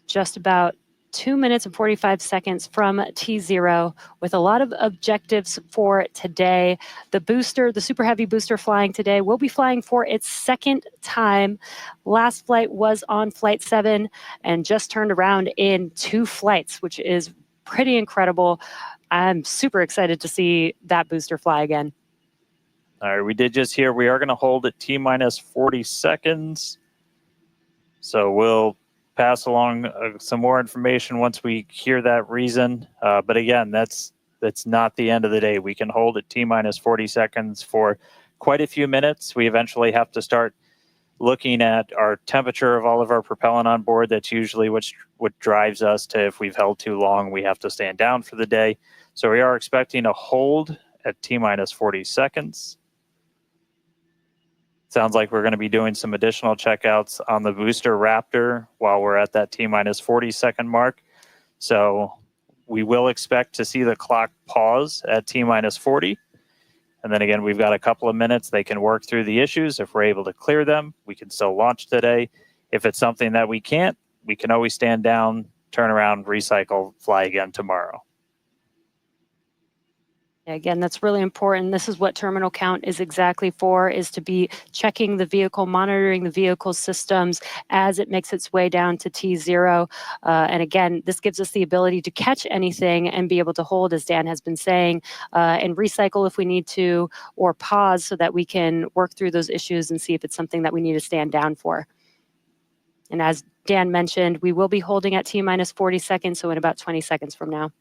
Speaker 1: Just about 2 minutes and 45 seconds from T0 with a lot of objectives for today. The booster, the Super Heavy booster flying today, will be flying for its 2nd time. Last flight was on Flight 7 and just turned around in 2 flights, which is pretty incredible. I'm super excited to see that booster fly again.
Speaker 2: All right, we did just hear we are going to hold at T-minus 40 seconds. So we'll pass along some more information once we hear that reason. But again, that's not the end of the day. We can hold at T-minus 40 seconds for quite a few minutes. We eventually have to start looking at our temperature of all of our propellant on board. That's usually what drives us to, if we've held too long, we have to stand down for the day. So we are expecting a hold at T-minus 40 seconds. Sounds like we're going to be doing some additional checkouts on the booster Raptor while we're at that T-minus 40 second mark. So we will expect to see the clock pause at T-minus 40. And then again, we've got a couple of minutes. They can work through the issues. If we're able to clear them, we can still launch today. If it's something that we can't, we can always stand down, turn around, recycle, fly again tomorrow.
Speaker 1: Again, that's really important. This is what terminal count is exactly for, is to be checking the vehicle, monitoring the vehicle systems as it makes its way down to T0. And again, this gives us the ability to catch anything and be able to hold, as Dan has been saying, and recycle if we need to, or pause so that we can work through those issues and see if it's something that we need to stand down for. And as Dan mentioned, we will be holding at T-minus 40 seconds, so in about 20 seconds from now.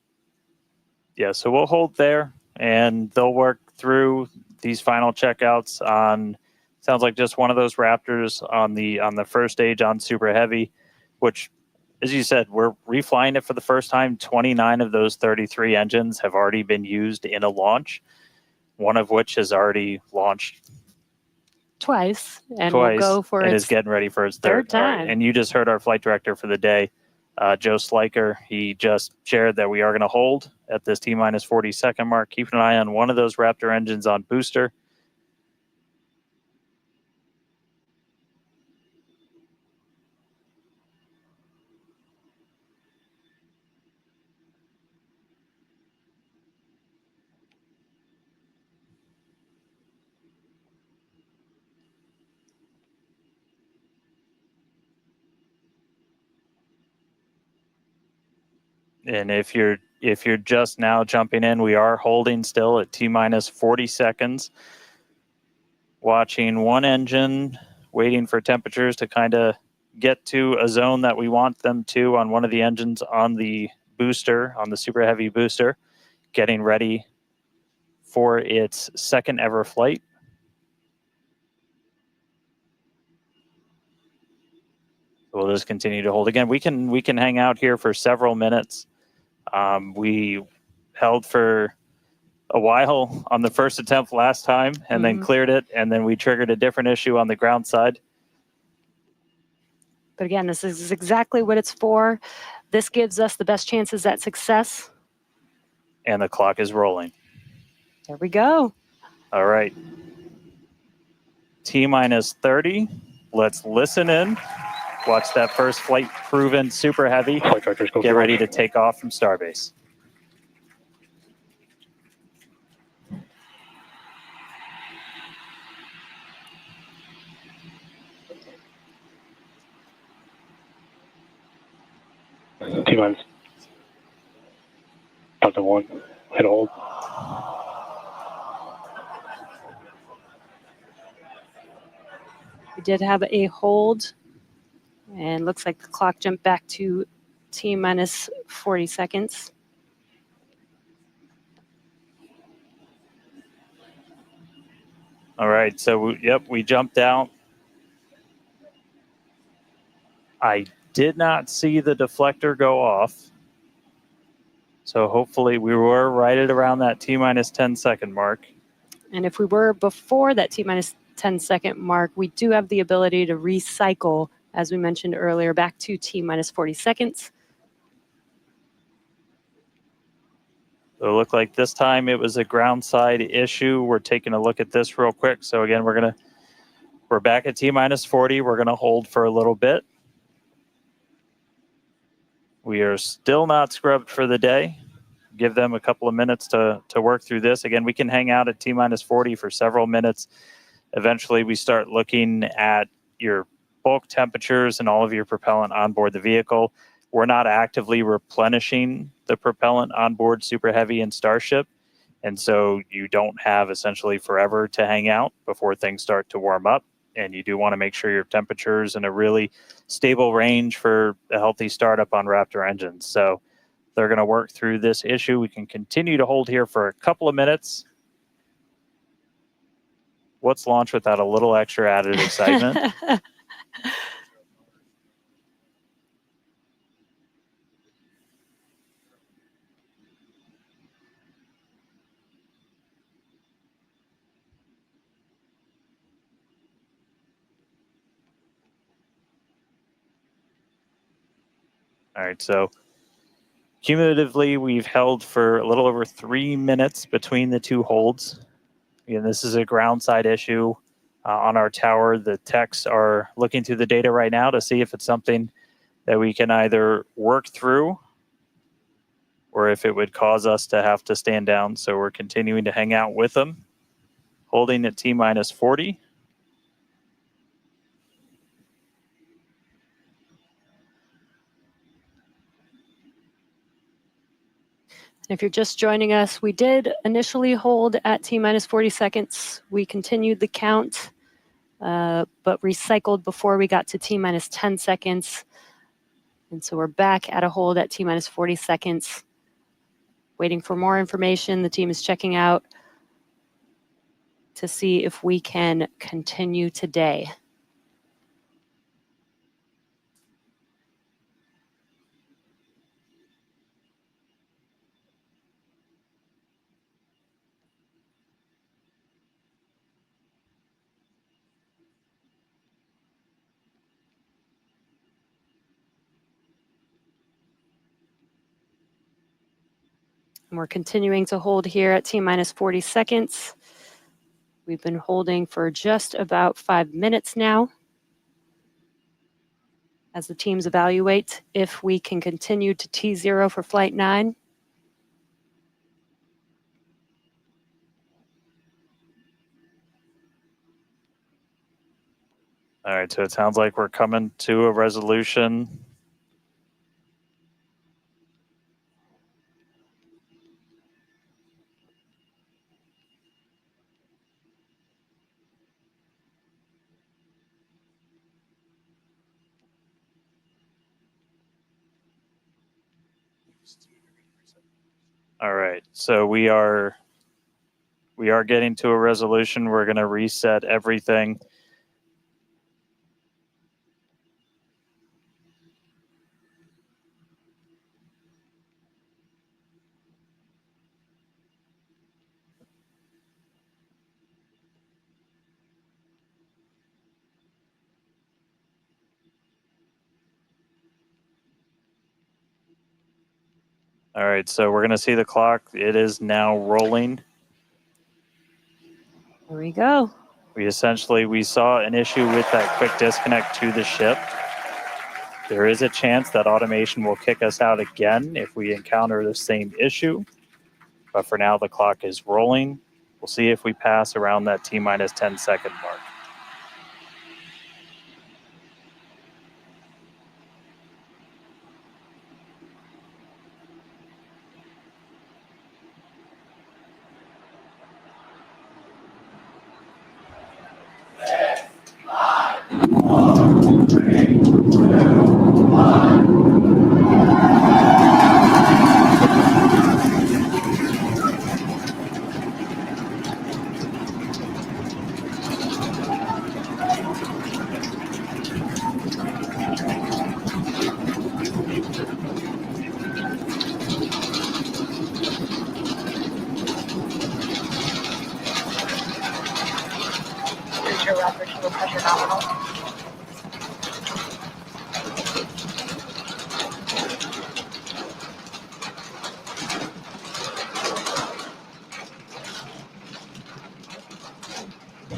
Speaker 2: Yeah, so we'll hold there. And they'll work through these final checkouts on, sounds like just one of those Raptors on the first stage on Super Heavy, which as you said, we're reflying it for the first time. 29 of those 33 engines have already been used in a launch, one of which has already launched
Speaker 1: twice, and
Speaker 2: twice
Speaker 1: will go for
Speaker 2: and
Speaker 1: its
Speaker 2: is getting ready for its
Speaker 1: third
Speaker 2: All right.
Speaker 1: time.
Speaker 2: And you just heard our flight director for the day, Joe Sliker. He just shared that we are going to hold at this T-minus 40-second mark. Keep an eye on one of those Raptor engines on booster. And if you're just now jumping in, we are holding still at T-minus 40 seconds. Watching one engine, waiting for temperatures to kind of get to a zone that we want them to on one of the engines on the booster, on the Super Heavy booster, getting ready for its second ever flight. We'll just continue to hold. Again, we can hang out here for several minutes. We held for a while on the first attempt last time and then cleared it, and then we triggered a different issue on the ground side.
Speaker 1: But again, this is exactly what it's for. This gives us the best chances at success.
Speaker 2: And the clock is rolling.
Speaker 1: There we go.
Speaker 2: All right. T-minus 30. Let's listen in. Watch that first flight proven Super Heavy. Get ready to take off from Starbase.
Speaker 7: T-minus. Delta 1. Hit hold.
Speaker 1: We did have a hold, and looks like the clock jumped back to T-minus 40 seconds.
Speaker 2: All right, so we jumped out. I did not see the deflector go off. So hopefully we were right at around that T-minus 10-second mark.
Speaker 1: And if we were before that T-minus 10-second mark, we do have the ability to recycle, as we mentioned earlier, back to T-minus 40 seconds.
Speaker 2: So it looked like this time it was a ground side issue. We're taking a look at this real quick. So again, we're back at T-minus 40. We're gonna hold for a little bit. We are still not scrubbed for the day. Give them a couple of minutes to work through this. Again, we can hang out at T-minus 40 for several minutes. Eventually, we start looking at your bulk temperatures and all of your propellant on board the vehicle. We're not actively replenishing the propellant on board Super Heavy and Starship. And so you don't have essentially forever to hang out before things start to warm up. And you do want to make sure your temperature's in a really stable range for a healthy startup on Raptor engines. So they're going to work through this issue. We can continue to hold here for a couple of minutes. What's launch without a little extra added excitement? All right, so cumulatively, we've held for a little over 3 minutes between the two holds. Again, this is a ground side issue on our tower. The techs are looking through the data right now to see if it's something that we can either work through or if it would cause us to have to stand down. So we're continuing to hang out with them, holding at T-minus 40.
Speaker 1: If you're just joining us, we did initially hold at T-minus 40 seconds. We continued the count, but recycled before we got to T-minus 10 seconds. And so we're back at a hold at T-minus 40 seconds, waiting for more information. The team is checking out to see if we can continue today. And we're continuing to hold here at T-minus 40 seconds. We've been holding for just about 5 minutes now as the teams evaluate if we can continue to T0 for Flight 9.
Speaker 2: All right, so it sounds like we're coming to a resolution. All right, so we are getting to a resolution. We're going to reset everything. All right, so we're going to see the clock. It is now rolling.
Speaker 1: Here we go.
Speaker 2: We saw an issue with that quick disconnect to the ship. There is a chance that automation will kick us out again if we encounter the same issue. But for now, the clock is rolling. We'll see if we pass around that T-minus 10-second mark.
Speaker 8: Your rapid fuel pressure nominal.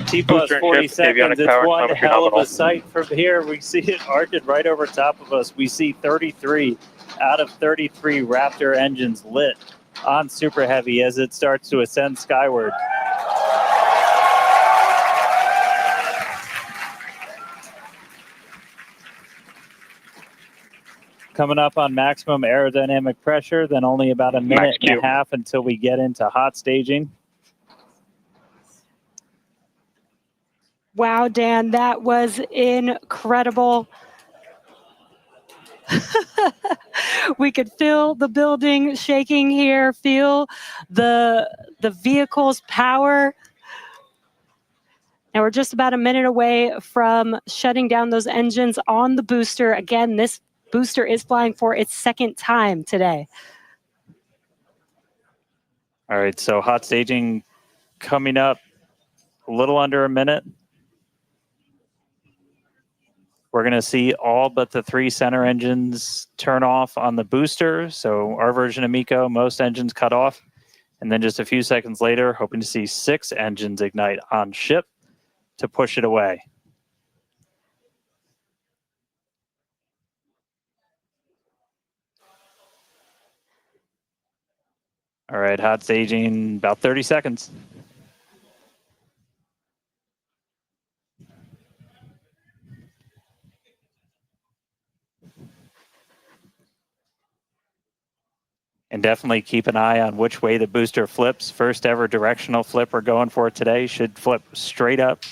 Speaker 2: T plus
Speaker 7: Booster and
Speaker 2: 40
Speaker 7: ship,
Speaker 2: seconds.
Speaker 7: avionic
Speaker 2: It's
Speaker 7: power,
Speaker 2: one
Speaker 7: telemetry
Speaker 2: hell of
Speaker 7: nominal.
Speaker 2: a sight from here. We see it arcing right over top of us. We see 33 out of 33 Raptor engines lit on Super Heavy as it starts to ascend skyward. Coming up on maximum aerodynamic pressure, then only about a minute and a half until we get into hot staging.
Speaker 1: Wow, Dan, that was incredible. We could feel the building shaking here, feel the vehicle's power. Now we're just about a minute away from shutting down those engines on the booster. Again, this booster is flying for its second time today.
Speaker 2: All right, so hot staging coming up a little under a minute. We're going to see all but the 3 center engines turn off on the booster. So our version of MECO, most engines cut off. And then just a few seconds later, hoping to see 6 engines ignite on ship to push it away. All right, hot staging, about 30 seconds. And definitely keep an eye on which way the booster flips. First ever directional flip we're going for today. Should flip straight up.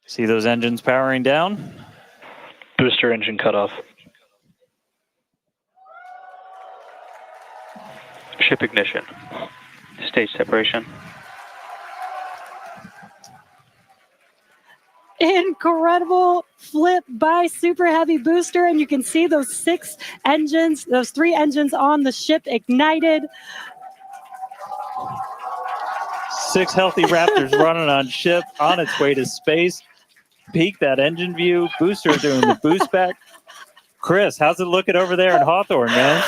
Speaker 2: See those engines powering down?
Speaker 7: Booster engine cutoff. Ship ignition. Stage separation.
Speaker 1: Incredible flip by Super Heavy booster, and you can see those 6 engines, those 3 engines on the ship ignited.
Speaker 2: 6 healthy Raptors running on ship on its way to space. peek that engine view. Booster doing the boost back. Chris, how's it looking over there in Hawthorne, man?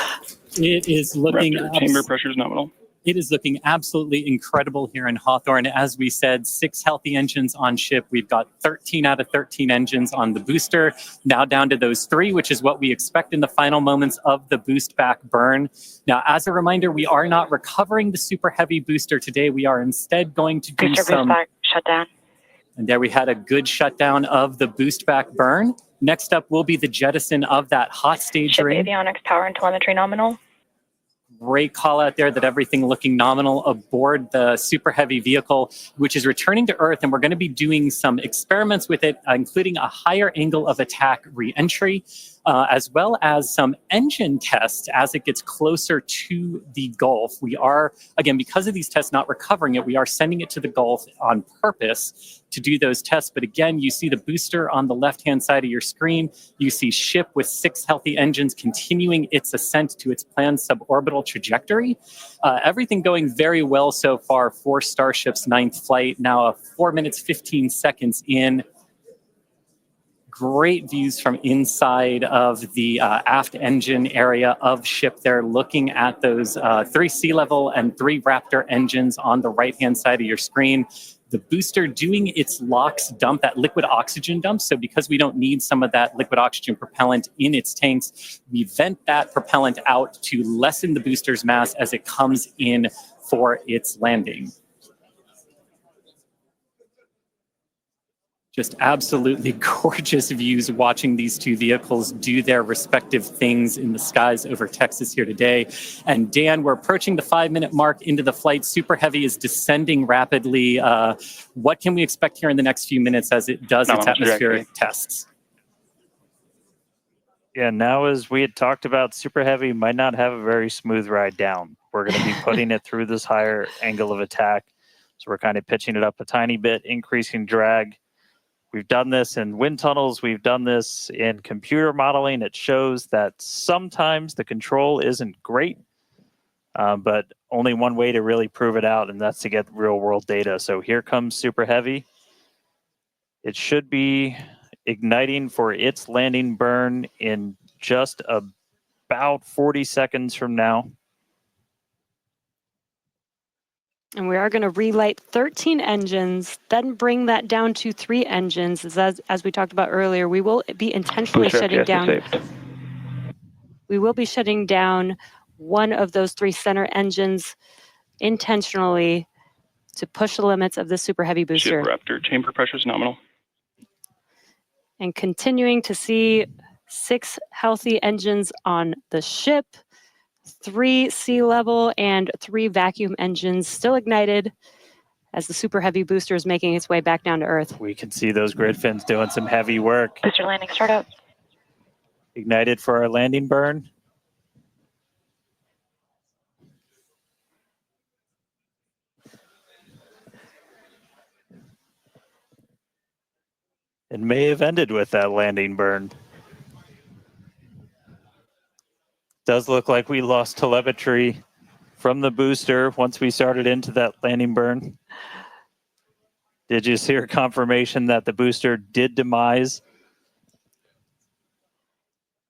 Speaker 3: It is looking
Speaker 7: Raptor, chamber pressure is nominal.
Speaker 3: It is looking absolutely incredible here in Hawthorne. As we said, 6 healthy engines on ship. We've got 13 out of 13 engines on the booster, now down to those 3, which is what we expect in the final moments of the boost back burn. Now, as a reminder, we are not recovering the Super Heavy booster today. We are instead going to do
Speaker 8: Booster
Speaker 3: some...
Speaker 8: boost back, shut down.
Speaker 3: And there we had a good shutdown of the boost back burn. Next up will be the jettison of that hot stage
Speaker 8: Ship
Speaker 3: ring.
Speaker 8: avionics, power and telemetry nominal.
Speaker 3: Great call out there that everything looking nominal aboard the Super Heavy vehicle, which is returning to Earth. And we're going to be doing some experiments with it, including a higher angle of attack re-entry, as well as some engine tests as it gets closer to the Gulf. We are, again, because of these tests not recovering it, we are sending it to the Gulf on purpose to do those tests. But again, you see the booster on the left-hand side of your screen. You see ship with 6 healthy engines continuing its ascent to its planned suborbital trajectory. Everything going very well so far for Starship's 9th flight. Now 4 minutes, 15 seconds in. Great views from inside of the aft engine area of ship there, looking at those 3 sea level and 3 Raptor engines on the right-hand side of your screen. The booster doing its LOX dump, that liquid oxygen dump. So because we don't need some of that liquid oxygen propellant in its tanks, we vent that propellant out to lessen the booster's mass as it comes in for its landing. Just absolutely gorgeous views watching these 2 vehicles do their respective things in the skies over Texas here today. And Dan, we're approaching the 5-minute mark into the flight. Super Heavy is descending rapidly. What can we expect here in the next few minutes as it does its atmospheric tests?
Speaker 2: Yeah, now as we had talked about, Super Heavy might not have a very smooth ride down. We're going to be putting it through this higher angle of attack. So we're kind of pitching it up a tiny bit, increasing drag. We've done this in wind tunnels. We've done this in computer modeling. It shows that sometimes the control isn't great, but only one way to really prove it out, and that's to get real world data. So here comes Super Heavy. It should be igniting for its landing burn in just about 40 seconds from now.
Speaker 1: And we are going to relight 13 engines, then bring that down to 3 engines. As we talked about earlier, we will be intentionally shutting down. We will be shutting down one of those 3 center engines intentionally to push the limits of the Super Heavy booster.
Speaker 7: Ship Raptor, chamber pressure is nominal.
Speaker 1: And continuing to see 6 healthy engines on the ship. 3 sea level and 3 vacuum engines still ignited as the Super Heavy booster is making its way back down to Earth.
Speaker 2: We can see those grid fins doing some heavy work.
Speaker 8: Booster landing startup.
Speaker 2: Ignited for our landing burn. It may have ended with that landing burn. Does look like we lost telemetry from the booster once we started into that landing burn. Did you see a confirmation that the booster did demise?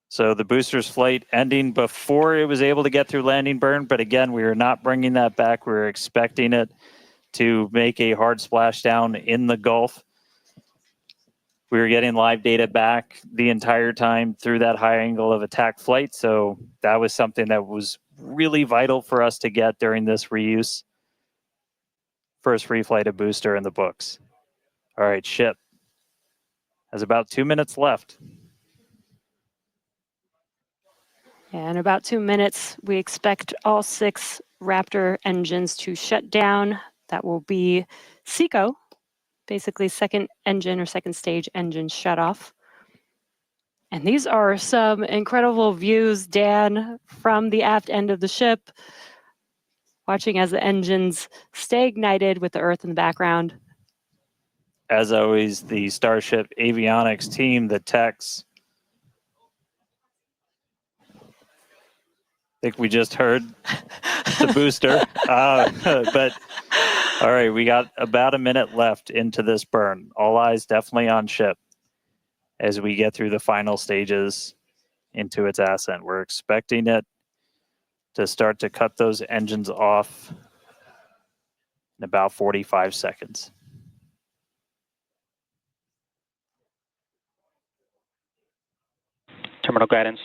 Speaker 2: So the booster's flight ending before it was able to get through landing burn, but again, we are not bringing that back. We're expecting it to make a hard splashdown in the Gulf. We were getting live data back the entire time through that high angle of attack flight. So that was something that was really vital for us to get during this reuse. First free flight of booster in the books. All right, ship has about 2 minutes left.
Speaker 1: In about 2 minutes, we expect all 6 Raptor engines to shut down. That will be SECO, basically second engine or second stage engine shut off. And these are some incredible views, Dan, from the aft end of the ship, watching as the engines stay ignited with the Earth in the background.
Speaker 2: As always, the Starship avionics team, the techs. I think we just heard the booster. But all right, we got about a minute left into this burn. All eyes definitely on ship. as we get through the final stages into its ascent. We're expecting it to start to cut those engines off in about 45 seconds.
Speaker 7: Terminal guidance.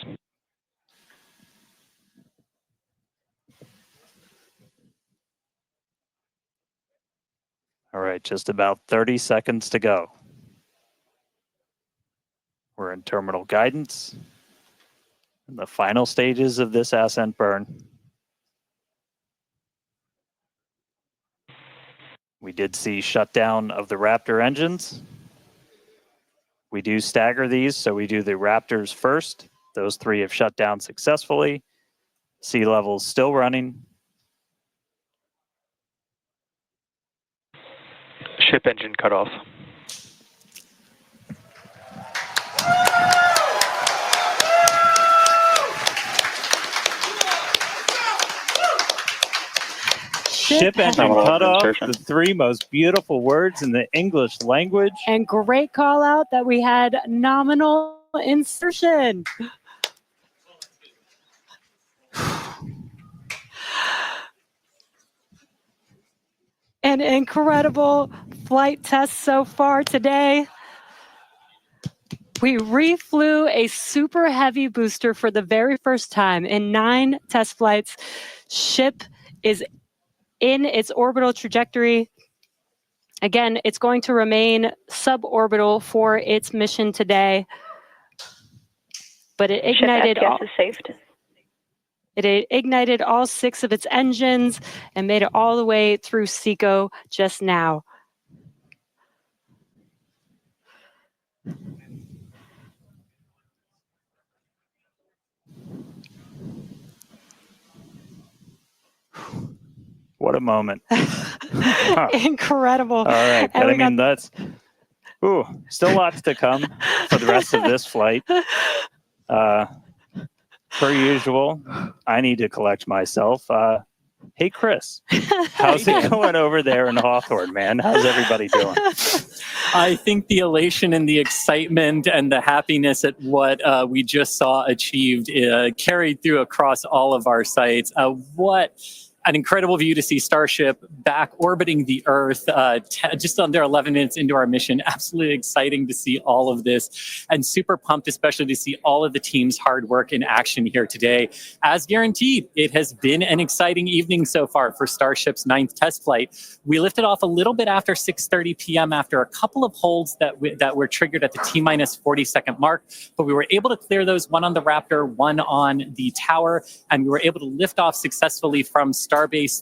Speaker 2: All right, just about 30 seconds to go. We're in terminal guidance in the final stages of this ascent burn. We did see shutdown of the Raptor engines. We do stagger these, so we do the Raptors first. Those 3 have shut down successfully. Sea level's still running.
Speaker 7: Ship engine cutoff.
Speaker 2: Ship engine cutoff, the 3 most beautiful words in the English language.
Speaker 1: And great call out that we had nominal insertion. An incredible flight test so far today. We reflew a super heavy booster for the very first time in 9 test flights. Ship is in its orbital trajectory. Again, it's going to remain suborbital for its mission today. But it ignited It ignited all 6 of its engines and made it all the way through SECO just now.
Speaker 2: What a moment.
Speaker 1: Incredible.
Speaker 2: All right, but I mean, that's, still lots to come for the rest of this flight. Per usual, I need to collect myself. Hey, Chris, how's it going over there in Hawthorne, man? How's everybody doing?
Speaker 3: I think the elation and the excitement and the happiness at what we just saw achieved carried through across all of our sites. What an incredible view to see Starship back orbiting the Earth just under 11 minutes into our mission. Absolutely exciting to see all of this, and super pumped especially to see all of the team's hard work in action here today. As guaranteed, it has been an exciting evening so far for Starship's 9th test flight. We lifted off a little bit after 6:30 p.m. after a couple of holds that were triggered at the T-minus 40-second mark, but we were able to clear those, one on the Raptor, one on the tower, and we were able to lift off successfully from Starbase.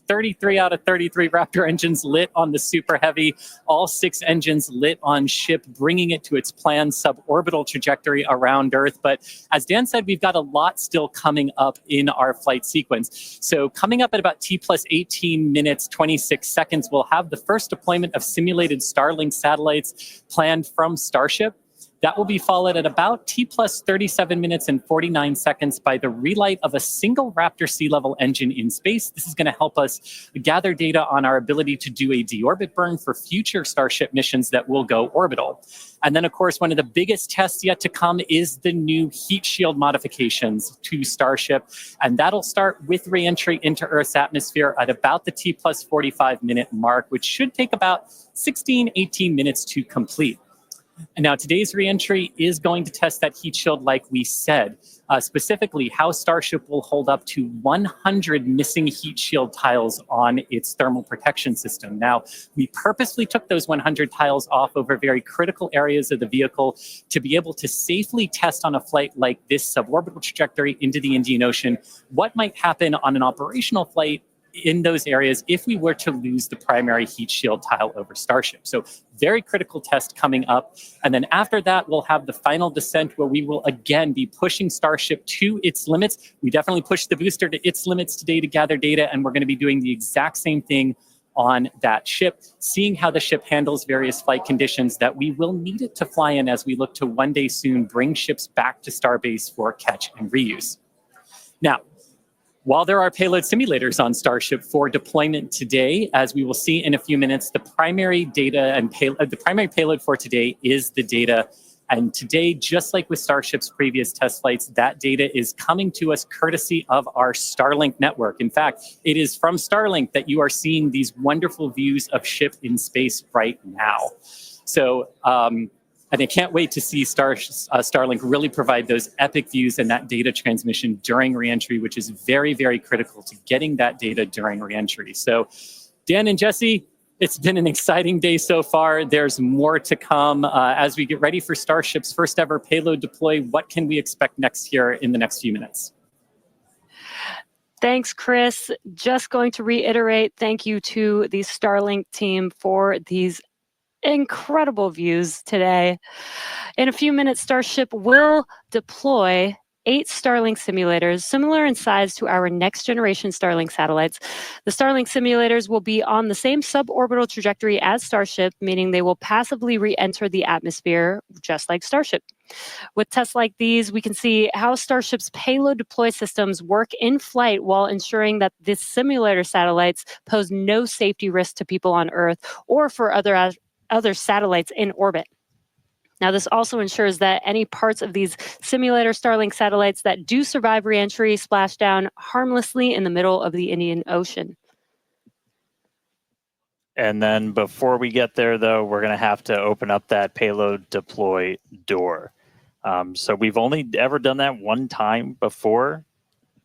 Speaker 3: 33 out of 33 Raptor engines lit on the Super Heavy, all 6 engines lit on Ship, bringing it to its planned suborbital trajectory around Earth. But as Dan said, we've got a lot still coming up in our flight sequence. So coming up at about T plus 18 minutes, 26 seconds, we'll have the first deployment of simulated Starlink satellites planned from Starship. That will be followed at about T plus 37 minutes and 49 seconds by the relight of a single Raptor sea level engine in space. This is going to help us gather data on our ability to do a deorbit burn for future Starship missions that will go orbital. And then, of course, one of the biggest tests yet to come is the new heat shield modifications to Starship. And that'll start with re-entry into Earth's atmosphere at about the T plus 45 minute mark, which should take about 16, 18 minutes to complete. And now today's reentry is going to test that heat shield like we said, specifically how Starship will hold up to 100 missing heat shield tiles on its thermal protection system. Now, we purposely took those 100 tiles off over very critical areas of the vehicle to be able to safely test on a flight like this suborbital trajectory into the Indian Ocean what might happen on an operational flight in those areas if we were to lose the primary heat shield tile over Starship. So very critical test coming up. And then after that, we'll have the final descent where we will again be pushing Starship to its limits. We definitely pushed the booster to its limits today to gather data, and we're going to be doing the exact same thing on that ship, seeing how the ship handles various flight conditions that we will need it to fly in as we look to one day soon bring ships back to Starbase for catch and reuse. Now, while there are payload simulators on Starship for deployment today, as we will see in a few minutes, the primary data and the primary payload for today is the data And today, just like with Starship's previous test flights, that data is coming to us courtesy of our Starlink network. In fact, it is from Starlink that you are seeing these wonderful views of ship in space right now. So, and I can't wait to see Starlink really provide those epic views and that data transmission during reentry, which is very, very critical to getting that data during reentry. So, Dan and Jesse, it's been an exciting day so far. There's more to come as we get ready for Starship's first ever payload deploy. What can we expect next here in the next few minutes?
Speaker 1: Thanks, Chris. Just going to reiterate, thank you to the Starlink team for these incredible views today. In a few minutes, Starship will deploy 8 Starlink simulators, similar in size to our next generation Starlink satellites. The Starlink simulators will be on the same suborbital trajectory as Starship, meaning they will passively re-enter the atmosphere, just like Starship. With tests like these, we can see how Starship's payload deploy systems work in flight while ensuring that the simulator satellites pose no safety risk to people on Earth or for other satellites in orbit. Now, this also ensures that any parts of these simulator Starlink satellites that do survive reentry splash down harmlessly in the middle of the Indian Ocean.
Speaker 2: And then before we get there, though, we're going to have to open up that payload deploy door. So we've only ever done that one time before.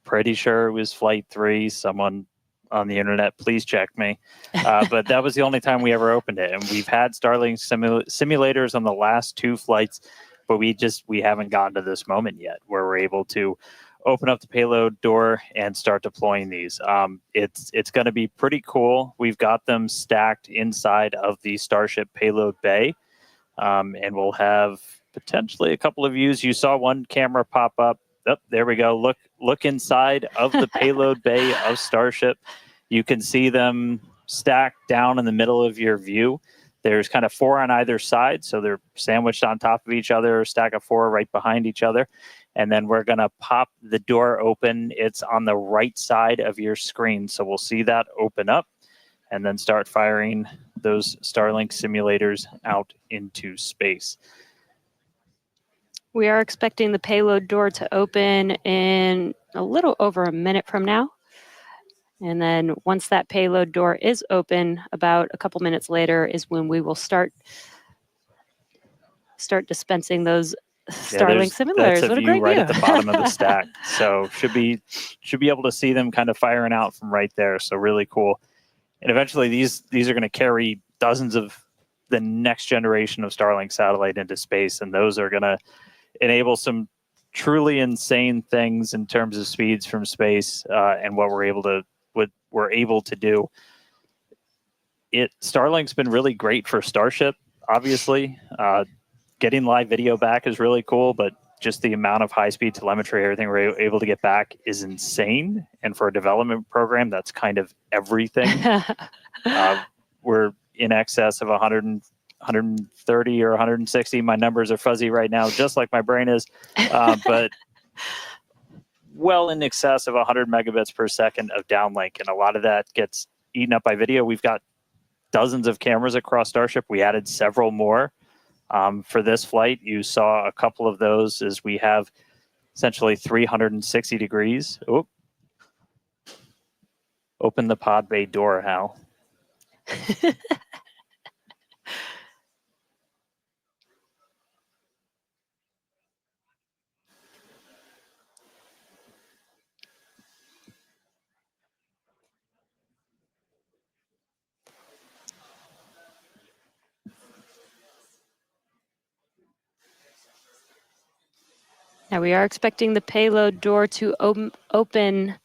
Speaker 2: Pretty sure it was Flight 3. Someone on the internet, please check me. But that was the only time we ever opened it. And we've had Starlink simulators on the last 2 flights, but we haven't gotten to this moment yet where we're able to open up the payload door and start deploying these. It's going to be pretty cool. We've got them stacked inside of the Starship payload bay, and we'll have potentially a couple of views. You saw one camera pop up. Oh, there we go. Look inside of the payload bay of Starship. You can see them stacked down in the middle of your view. There's kind of 4 on either side, so they're sandwiched on top of each other, a stack of 4 right behind each other. And then we're going to pop the door open. It's on the right side of your screen, so we'll see that open up and then start firing those Starlink simulators out into space.
Speaker 1: We are expecting the payload door to open in a little over a minute from now. And then once that payload door is open, about a couple minutes later is when we will start dispensing those Starlink simulators.
Speaker 2: That's
Speaker 1: what a
Speaker 2: view
Speaker 1: great
Speaker 2: right
Speaker 1: view.
Speaker 2: at the bottom of the stack. So should be able to see them kind of firing out from right there. So really cool. And eventually these are going to carry dozens of the next generation of Starlink satellite into space, and those are going to enable some truly insane things in terms of speeds from space and what we're able to do. Starlink's been really great for Starship, obviously. Getting live video back is really cool, but just the amount of high-speed telemetry, everything we're able to get back is insane. And for a development program, that's kind of everything. We're in excess of 130 or 160. My numbers are fuzzy right now, just like my brain is, but well in excess of 100 megabits per second of downlink. And a lot of that gets eaten up by video. We've got dozens of cameras across Starship. We added several more for this flight. You saw a couple of those as we have essentially 360 degrees. Oop. Open the pod bay door, Hal.
Speaker 1: Now we are expecting the payload door to open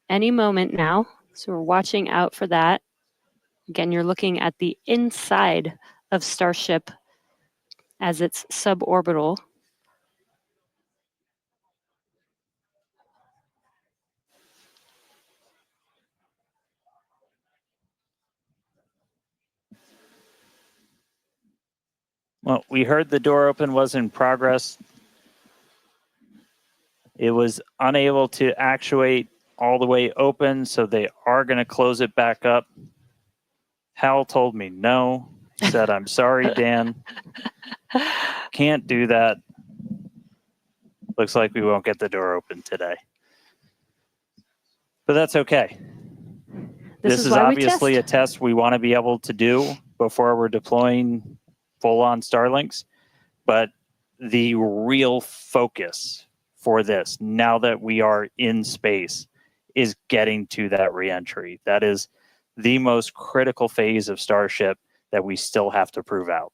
Speaker 1: any moment now. So we're watching out for that. Again, you're looking at the inside of Starship as it's suborbital.
Speaker 2: Well, we heard the door open was in progress. It was unable to actuate all the way open, so they are going to close it back up. Hal told me no. said, I'm sorry, Dan. Can't do that. Looks like we won't get the door open today. But that's okay. This is
Speaker 1: why we
Speaker 2: obviously
Speaker 1: test.
Speaker 2: a test we want to be able to do before we're deploying full-on Starlinks. But the real focus for this, now that we are in space, is getting to that reentry. That is the most critical phase of Starship that we still have to prove out.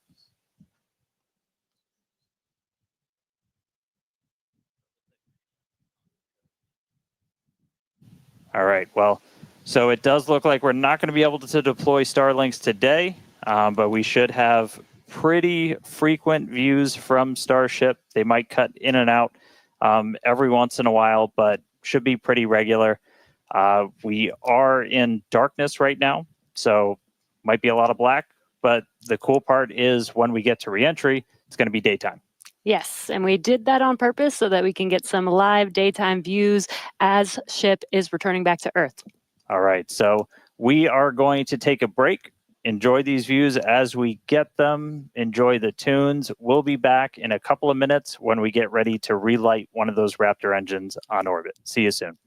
Speaker 2: All right, well, so it does look like we're not going to be able to deploy Starlinks today, but we should have pretty frequent views from Starship. They might cut in and out every once in a while, but should be pretty regular. We are in darkness right now, so might be a lot of black, but the cool part is when we get to reentry, it's going to be daytime.
Speaker 1: Yes, and we did that on purpose so that we can get some live daytime views as ship is returning back to Earth.
Speaker 2: All right, so we are going to take a break. Enjoy these views as we get them. Enjoy the tunes. We'll be back in a couple of minutes when we get ready to relight one of those Raptor engines on orbit. See you soon.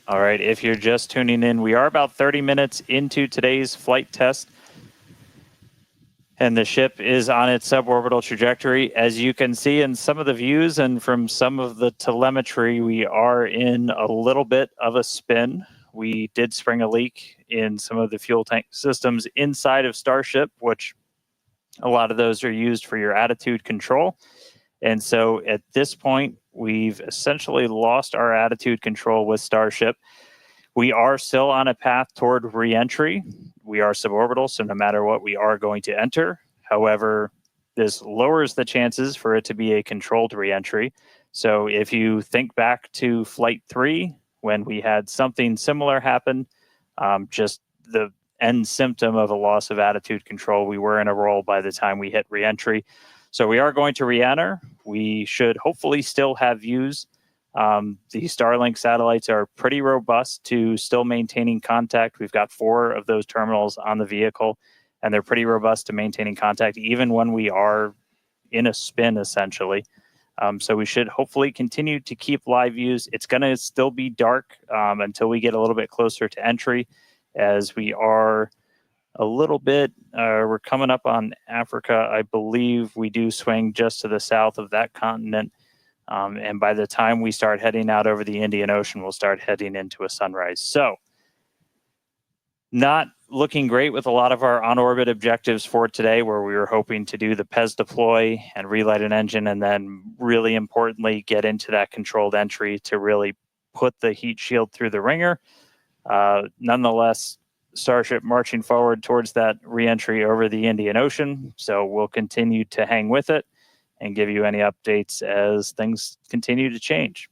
Speaker 2: All right, if you're just tuning in, we are about 30 minutes into today's flight test, and the ship is on its suborbital trajectory. As you can see in some of the views and from some of the telemetry, we are in a little bit of a spin. We did spring a leak in some of the fuel tank systems inside of Starship, which a lot of those are used for your attitude control. And so at this point, we've essentially lost our attitude control with Starship. We are still on a path toward reentry. We are suborbital, so no matter what, we are going to enter. However, this lowers the chances for it to be a controlled reentry. So if you think back to Flight 3, when we had something similar happen, just the end symptom of a loss of attitude control, we were in a roll by the time we hit reentry. So we are going to re-enter. We should hopefully still have views. The Starlink satellites are pretty robust to still maintaining contact. We've got 4 of those terminals on the vehicle, and they're pretty robust to maintaining contact even when we are in a spin, essentially. So we should hopefully continue to keep live views. It's going to still be dark until we get a little bit closer to entry, as we are a little bit, we're coming up on Africa. I believe we do swing just to the south of that continent. And by the time we start heading out over the Indian Ocean, we'll start heading into a sunrise. So not looking great with a lot of our on-orbit objectives for today, where we were hoping to do the PES deploy and relight an engine, and then really importantly, get into that controlled entry to really put the heat shield through the ringer. Nonetheless, Starship marching forward towards that reentry over the Indian Ocean. So we'll continue to hang with it and give you any updates as things continue to change.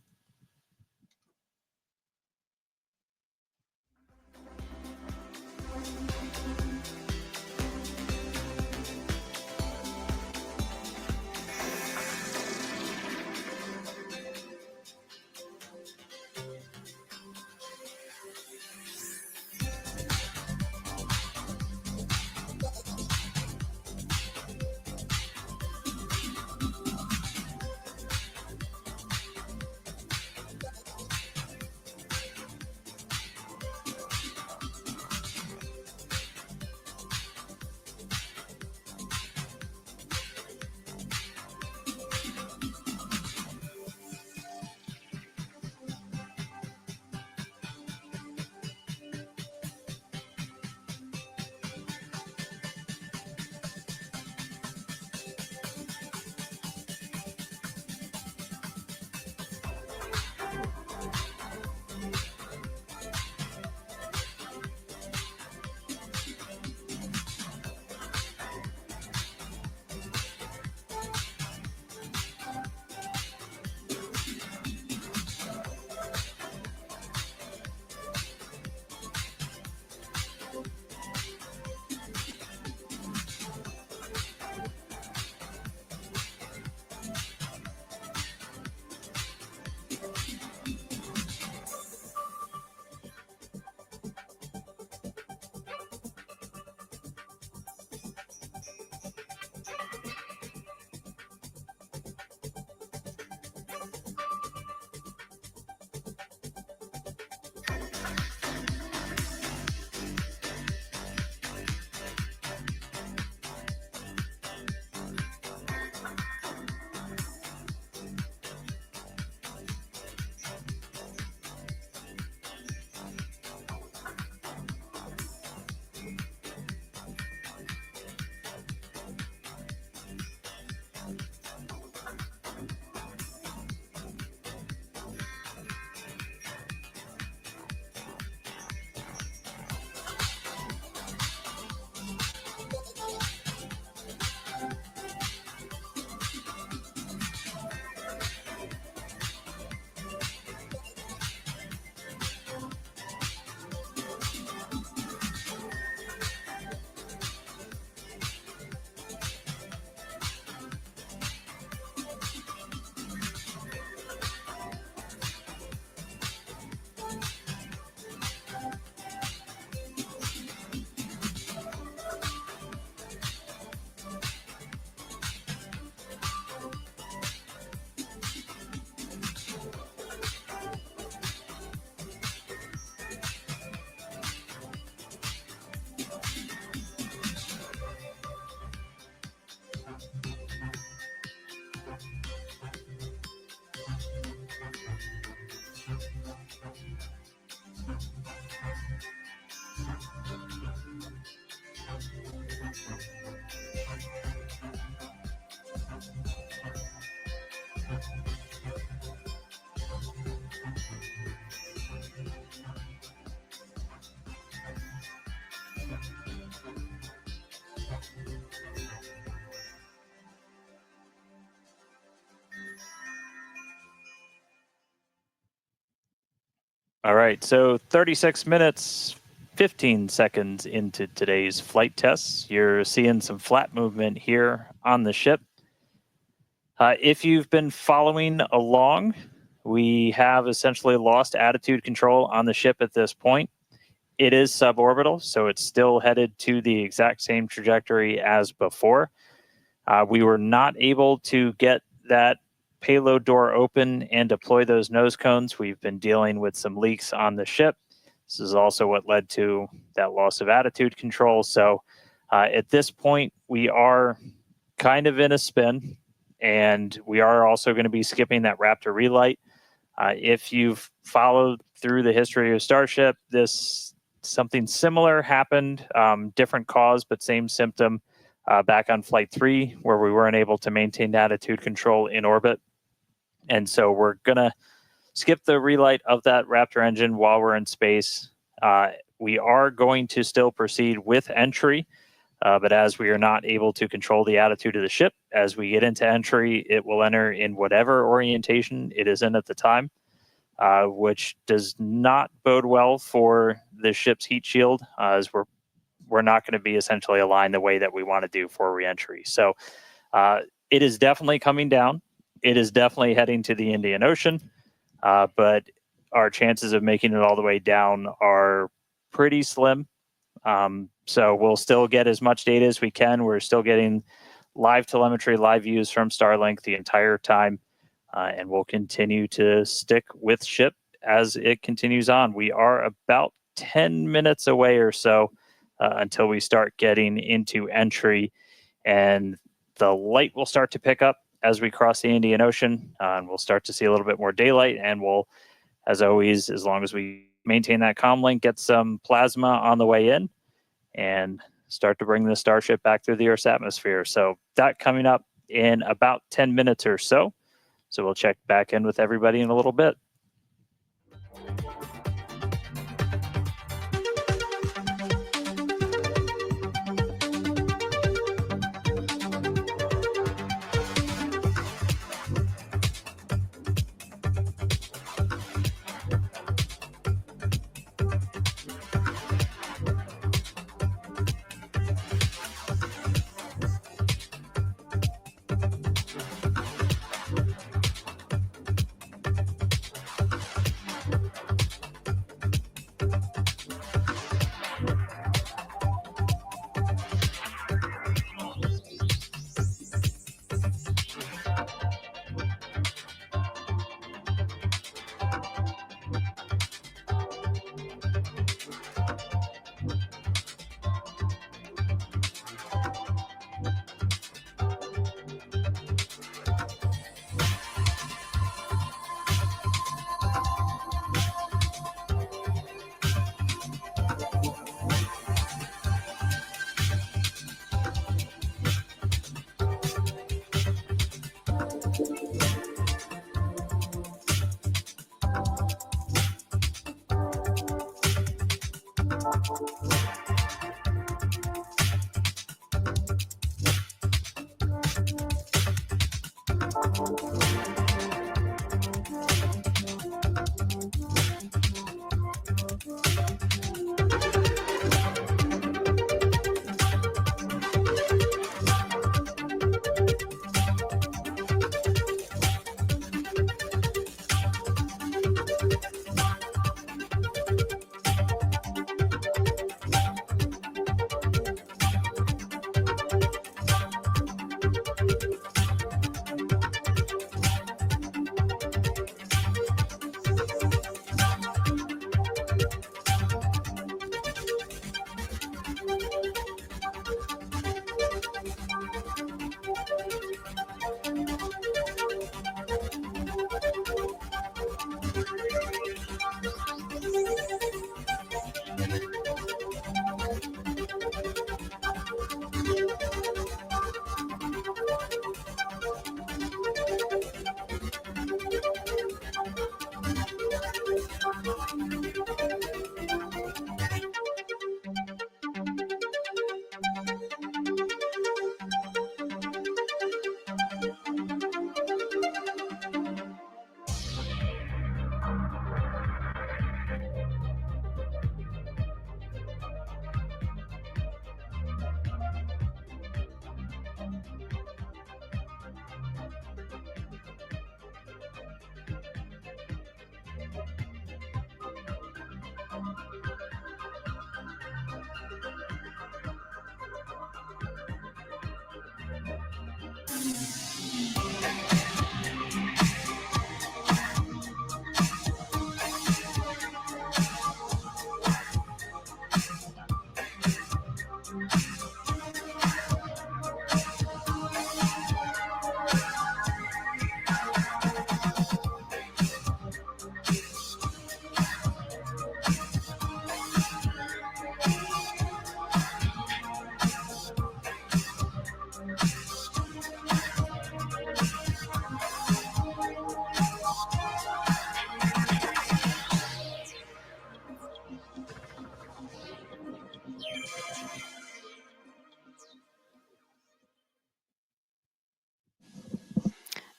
Speaker 2: All right, so 36 minutes, 15 seconds into today's flight tests. You're seeing some flat movement here on the ship. If you've been following along, we have essentially lost attitude control on the ship at this point. It is suborbital, so it's still headed to the exact same trajectory as before. We were not able to get that payload door open and deploy those nose cones. We've been dealing with some leaks on the ship. This is also what led to that loss of attitude control. So at this point, we are kind of in a spin, and we are also going to be skipping that Raptor relight. If you've followed through the history of Starship, something similar happened, different cause, but same symptom back on Flight 3, where we weren't able to maintain attitude control in orbit. And so we're going to skip the relight of that Raptor engine while we're in space. We are going to still proceed with entry, but as we are not able to control the attitude of the ship, as we get into entry, it will enter in whatever orientation it is in at the time, which does not bode well for the ship's heat shield, as we're not going to be essentially aligned the way that we want to do for reentry. So it is definitely coming down. It is definitely heading to the Indian Ocean, but our chances of making it all the way down are pretty slim. So we'll still get as much data as we can. We're still getting live telemetry, live views from Starlink the entire time, and we'll continue to stick with ship as it continues on. We are about 10 minutes away or so until we start getting into entry, and the light will start to pick up as we cross the Indian Ocean, and we'll start to see a little bit more daylight, and we'll, as always, as long as we maintain that comm link, get some plasma on the way in and start to bring the Starship back through the Earth's atmosphere. So that coming up in about 10 minutes or so. So we'll check back in with everybody in a little bit.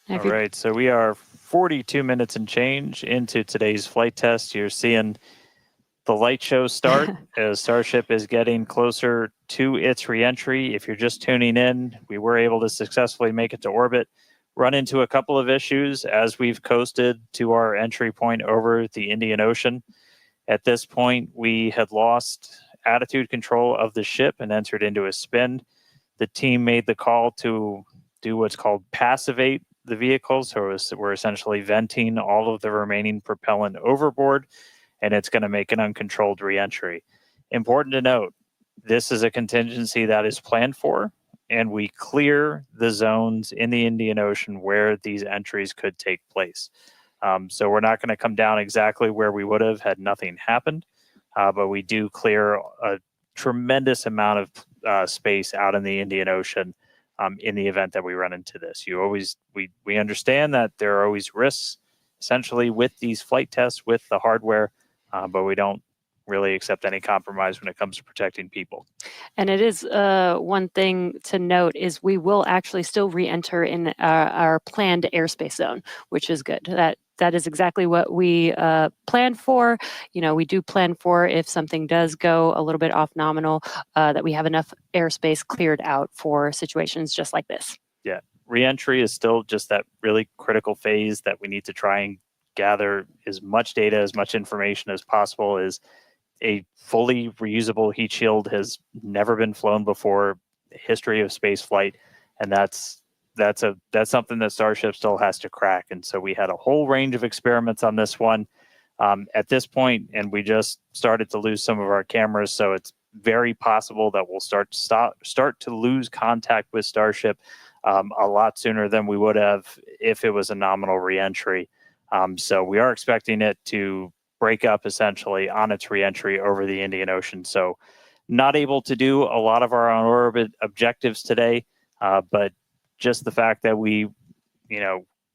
Speaker 1: And if
Speaker 2: All
Speaker 1: you-
Speaker 2: right, so we are 42 minutes and change into today's flight test. You're seeing the light show start as Starship is getting closer to its reentry. If you're just tuning in, we were able to successfully make it to orbit, run into a couple of issues as we've coasted to our entry point over the Indian Ocean. At this point, we had lost attitude control of the ship and entered into a spin. The team made the call to do what's called passivate the vehicle. So we're essentially venting all of the remaining propellant overboard, and it's going to make an uncontrolled reentry. Important to note, this is a contingency that is planned for, and we clear the zones in the Indian Ocean where these entries could take place. So we're not going to come down exactly where we would have had nothing happened, but we do clear a tremendous amount of space out in the Indian Ocean in the event that we run into this. We understand that there are always risks essentially with these flight tests with the hardware, but we don't really accept any compromise when it comes to protecting people.
Speaker 1: And it is one thing to note is we will actually still re-enter in our planned airspace zone, which is good. That is exactly what we planned for. We do plan for if something does go a little bit off nominal, that we have enough airspace cleared out for situations just like this.
Speaker 2: Yeah, re-entry is still just that really critical phase that we need to try and gather as much data, as much information as possible. Is a fully reusable heat shield has never been flown before, history of space flight, and that's something that Starship still has to crack. And so we had a whole range of experiments on this one at this point, and we just started to lose some of our cameras. So it's very possible that we'll start to lose contact with Starship a lot sooner than we would have if it was a nominal reentry. So we are expecting it to break up essentially on its reentry over the Indian Ocean. So not able to do a lot of our on-orbit objectives today, but just the fact that we,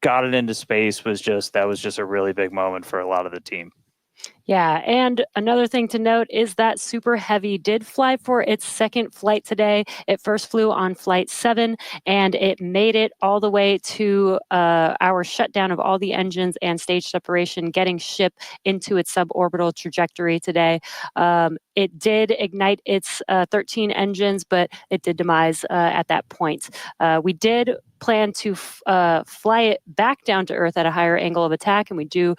Speaker 2: got it into space was just a really big moment for a lot of the team.
Speaker 1: Yeah, and another thing to note is that Super Heavy did fly for its second flight today. It first flew on flight 7, and it made it all the way to our shutdown of all the engines and stage separation, getting ship into its suborbital trajectory today. It did ignite its 13 engines, but it did demise at that point. We did plan to fly it back down to Earth at a higher angle of attack, and we do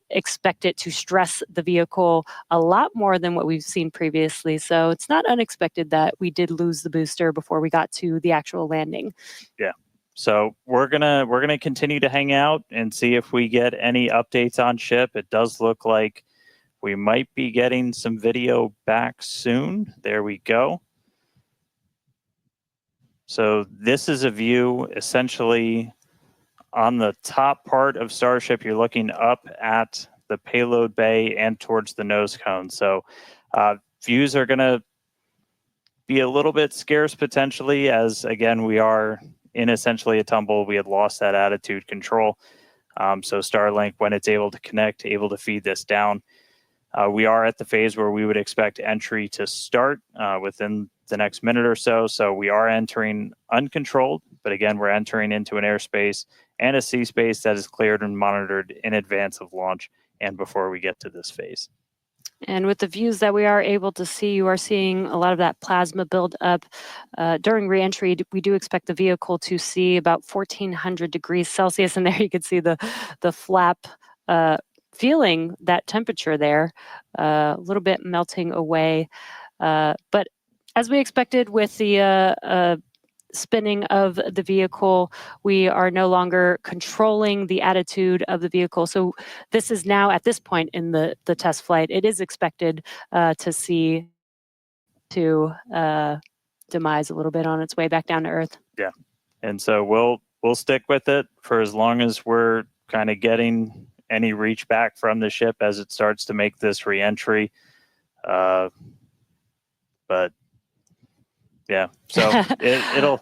Speaker 1: expect it to stress the vehicle a lot more than what we've seen previously. So it's not unexpected that we did lose the booster before we got to the actual landing.
Speaker 2: Yeah. So we're gonna continue to hang out and see if we get any updates on ship. It does look like we might be getting some video back soon. There we go. So this is a view essentially on the top part of Starship. You're looking up at the payload bay and towards the nose cone. So views are going to be a little bit scarce potentially, as again, we are in essentially a tumble. We had lost that attitude control. So Starlink, when it's able to connect, able to feed this down. We are at the phase where we would expect entry to start within the next minute or so. So we are entering uncontrolled, but again, we're entering into an airspace and a sea space that is cleared and monitored in advance of launch and before we get to this phase.
Speaker 1: And with the views that we are able to see, you are seeing a lot of that plasma build up. During reentry, we do expect the vehicle to see about 1400 degrees Celsius. And there you can see the flap feeling that temperature there, a little bit melting away. But as we expected with the spinning of the vehicle. We are no longer controlling the attitude of the vehicle. So this is now at this point in the test flight, it is expected to see to demise a little bit on its way back down to Earth.
Speaker 2: Yeah, and so we'll stick with it for as long as we're kind of getting any reach back from the ship as it starts to make this reentry. But yeah, so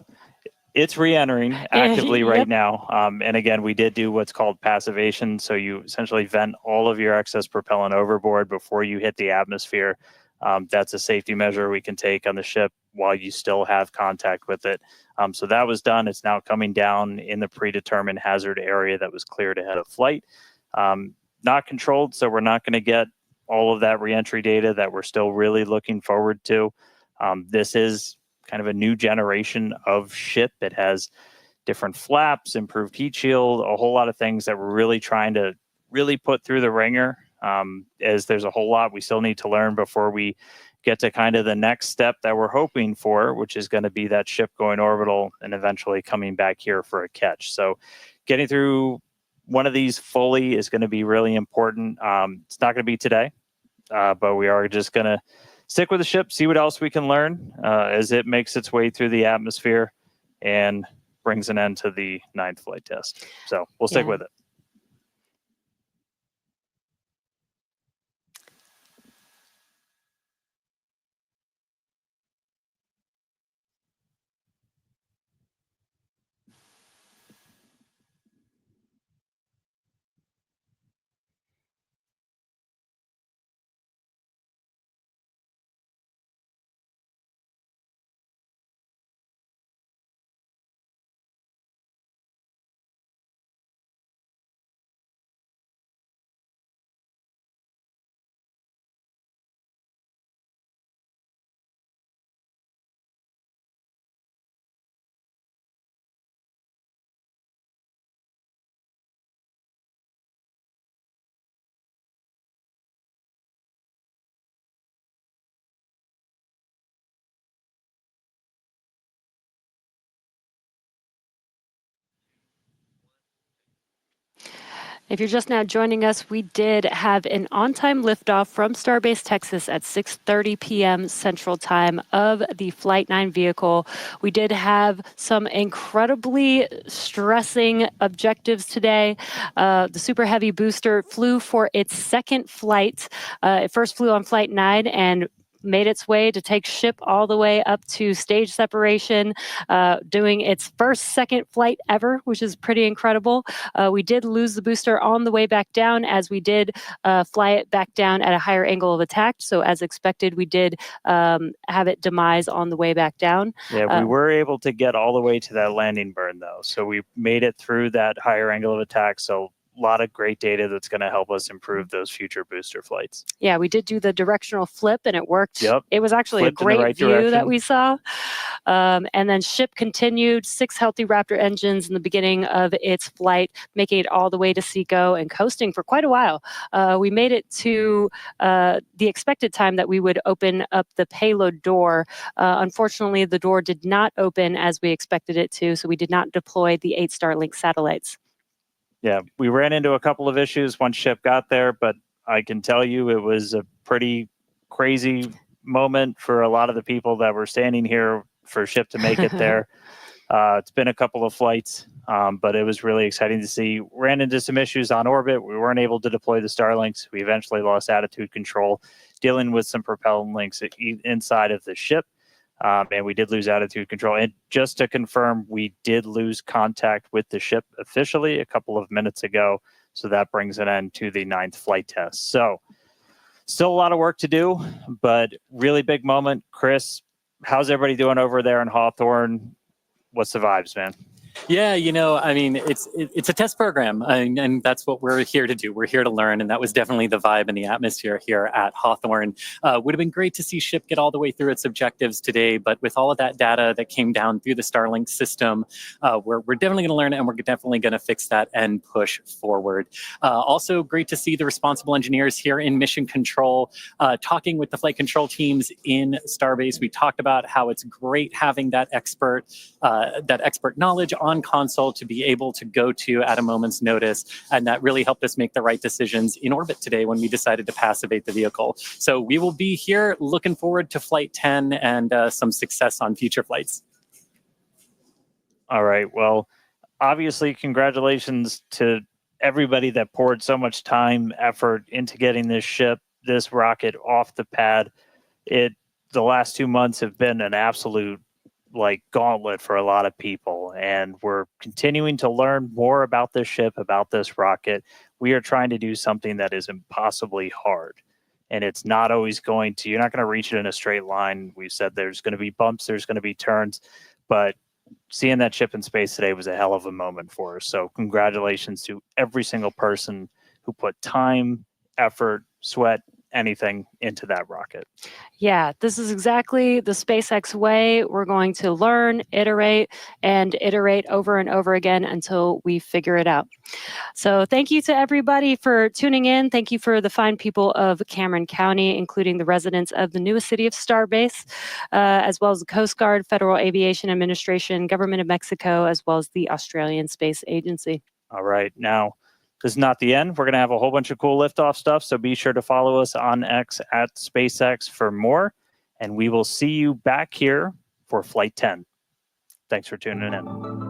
Speaker 2: it's re-entering actively right now. And again, we did do what's called passivation. So you essentially vent all of your excess propellant overboard before you hit the atmosphere. That's a safety measure we can take on the ship while you still have contact with it. So that was done. It's now coming down in the predetermined hazard area that was cleared ahead of flight. Not controlled, so we're not going to get all of that reentry data that we're still really looking forward to. This is kind of a new generation of ship. It has different flaps, improved heat shield, a whole lot of things that we're really trying to really put through the ringer. As there's a whole lot we still need to learn before we get to kind of the next step that we're hoping for, which is going to be that ship going orbital and eventually coming back here for a catch. So getting through one of these fully is going to be really important. It's not going to be today, but we are just going to stick with the ship, see what else we can learn as it makes its way through the atmosphere and brings an end to the 9th flight test. So we'll stick with it.
Speaker 1: If you're just now joining us, we did have an on-time liftoff from Starbase, Texas at 6:30 p.m. Central Time of the Flight 9 vehicle. We did have some incredibly stressing objectives today. The Super Heavy booster flew for its second flight. It first flew on Flight 9 and made its way to take ship all the way up to stage separation, doing its second flight ever, which is pretty incredible. We did lose the booster on the way back down as we did fly it back down at a higher angle of attack. So as expected, we did have it demise on the way back down.
Speaker 2: Yeah, we were able to get all the way to that landing burn though. So we made it through that higher angle of attack. So a lot of great data that's going to help us improve those future booster flights.
Speaker 1: Yeah, we did do the directional flip and it worked.
Speaker 2: Yep.
Speaker 1: It was actually
Speaker 2: Flipped
Speaker 1: a great
Speaker 2: right
Speaker 1: view
Speaker 2: direction
Speaker 1: that we saw. And then ship continued 6 healthy Raptor engines in the beginning of its flight, making it all the way to SECO and coasting for quite a while. We made it to the expected time that we would open up the payload door. Unfortunately, the door did not open as we expected it to, so we did not deploy the 8 Starlink satellites.
Speaker 2: Yeah, we ran into a couple of issues once ship got there, but I can tell you it was a pretty crazy moment for a lot of the people that were standing here for ship to make it there. It's been a couple of flights, but it was really exciting to see. Ran into some issues on orbit. We weren't able to deploy the Starlinks. We eventually lost attitude control, dealing with some propellant links inside of the ship. And we did lose attitude control. And just to confirm, we did lose contact with the ship officially a couple of minutes ago. So that brings an end to the 9th flight test. So still a lot of work to do, but really big moment. Chris, how's everybody doing over there in Hawthorne? What's the vibes, man?
Speaker 3: Yeah, I mean, it's a test program, and that's what we're here to do. We're here to learn, and that was definitely the vibe and the atmosphere here at Hawthorne. Would have been great to see SHIP get all the way through its objectives today, but with all of that data that came down through the Starlink system, we're definitely going to learn it, and we're definitely going to fix that and push forward. Also, great to see the responsible engineers here in Mission Control talking with the flight control teams in Starbase. We talked about how it's great having that expert knowledge on console to be able to go to at a moment's notice, and that really helped us make the right decisions in orbit today when we decided to passivate the vehicle. So we will be here looking forward to Flight 10 and some success on future flights.
Speaker 2: All right. Well, obviously, congratulations to everybody that poured so much time, effort into getting this rocket off the pad. The last 2 months have been an absolute gauntlet for a lot of people, and we're continuing to learn more about this ship, about this rocket. We are trying to do something that is impossibly hard, and it's not always you're not going to reach it in a straight line. We've said there's going to be bumps, there's going to be turns, but seeing that ship in space today was a hell of a moment for us. So congratulations to every single person who put time, effort, sweat, anything into that rocket.
Speaker 1: Yeah, this is exactly the SpaceX way. We're going to learn, iterate, and iterate over and over again until we figure it out. So thank you to everybody for tuning in. Thank you for the fine people of Cameron County, including the residents of the newest city of Starbase, as well as the Coast Guard, Federal Aviation Administration, Government of Mexico, as well as the Australian Space Agency.
Speaker 2: All right, now, this is not the end. We're going to have a whole bunch of cool liftoff stuff, so be sure to follow us on X at SpaceX for more, and we will see you back here for Flight 10. Thanks for tuning in.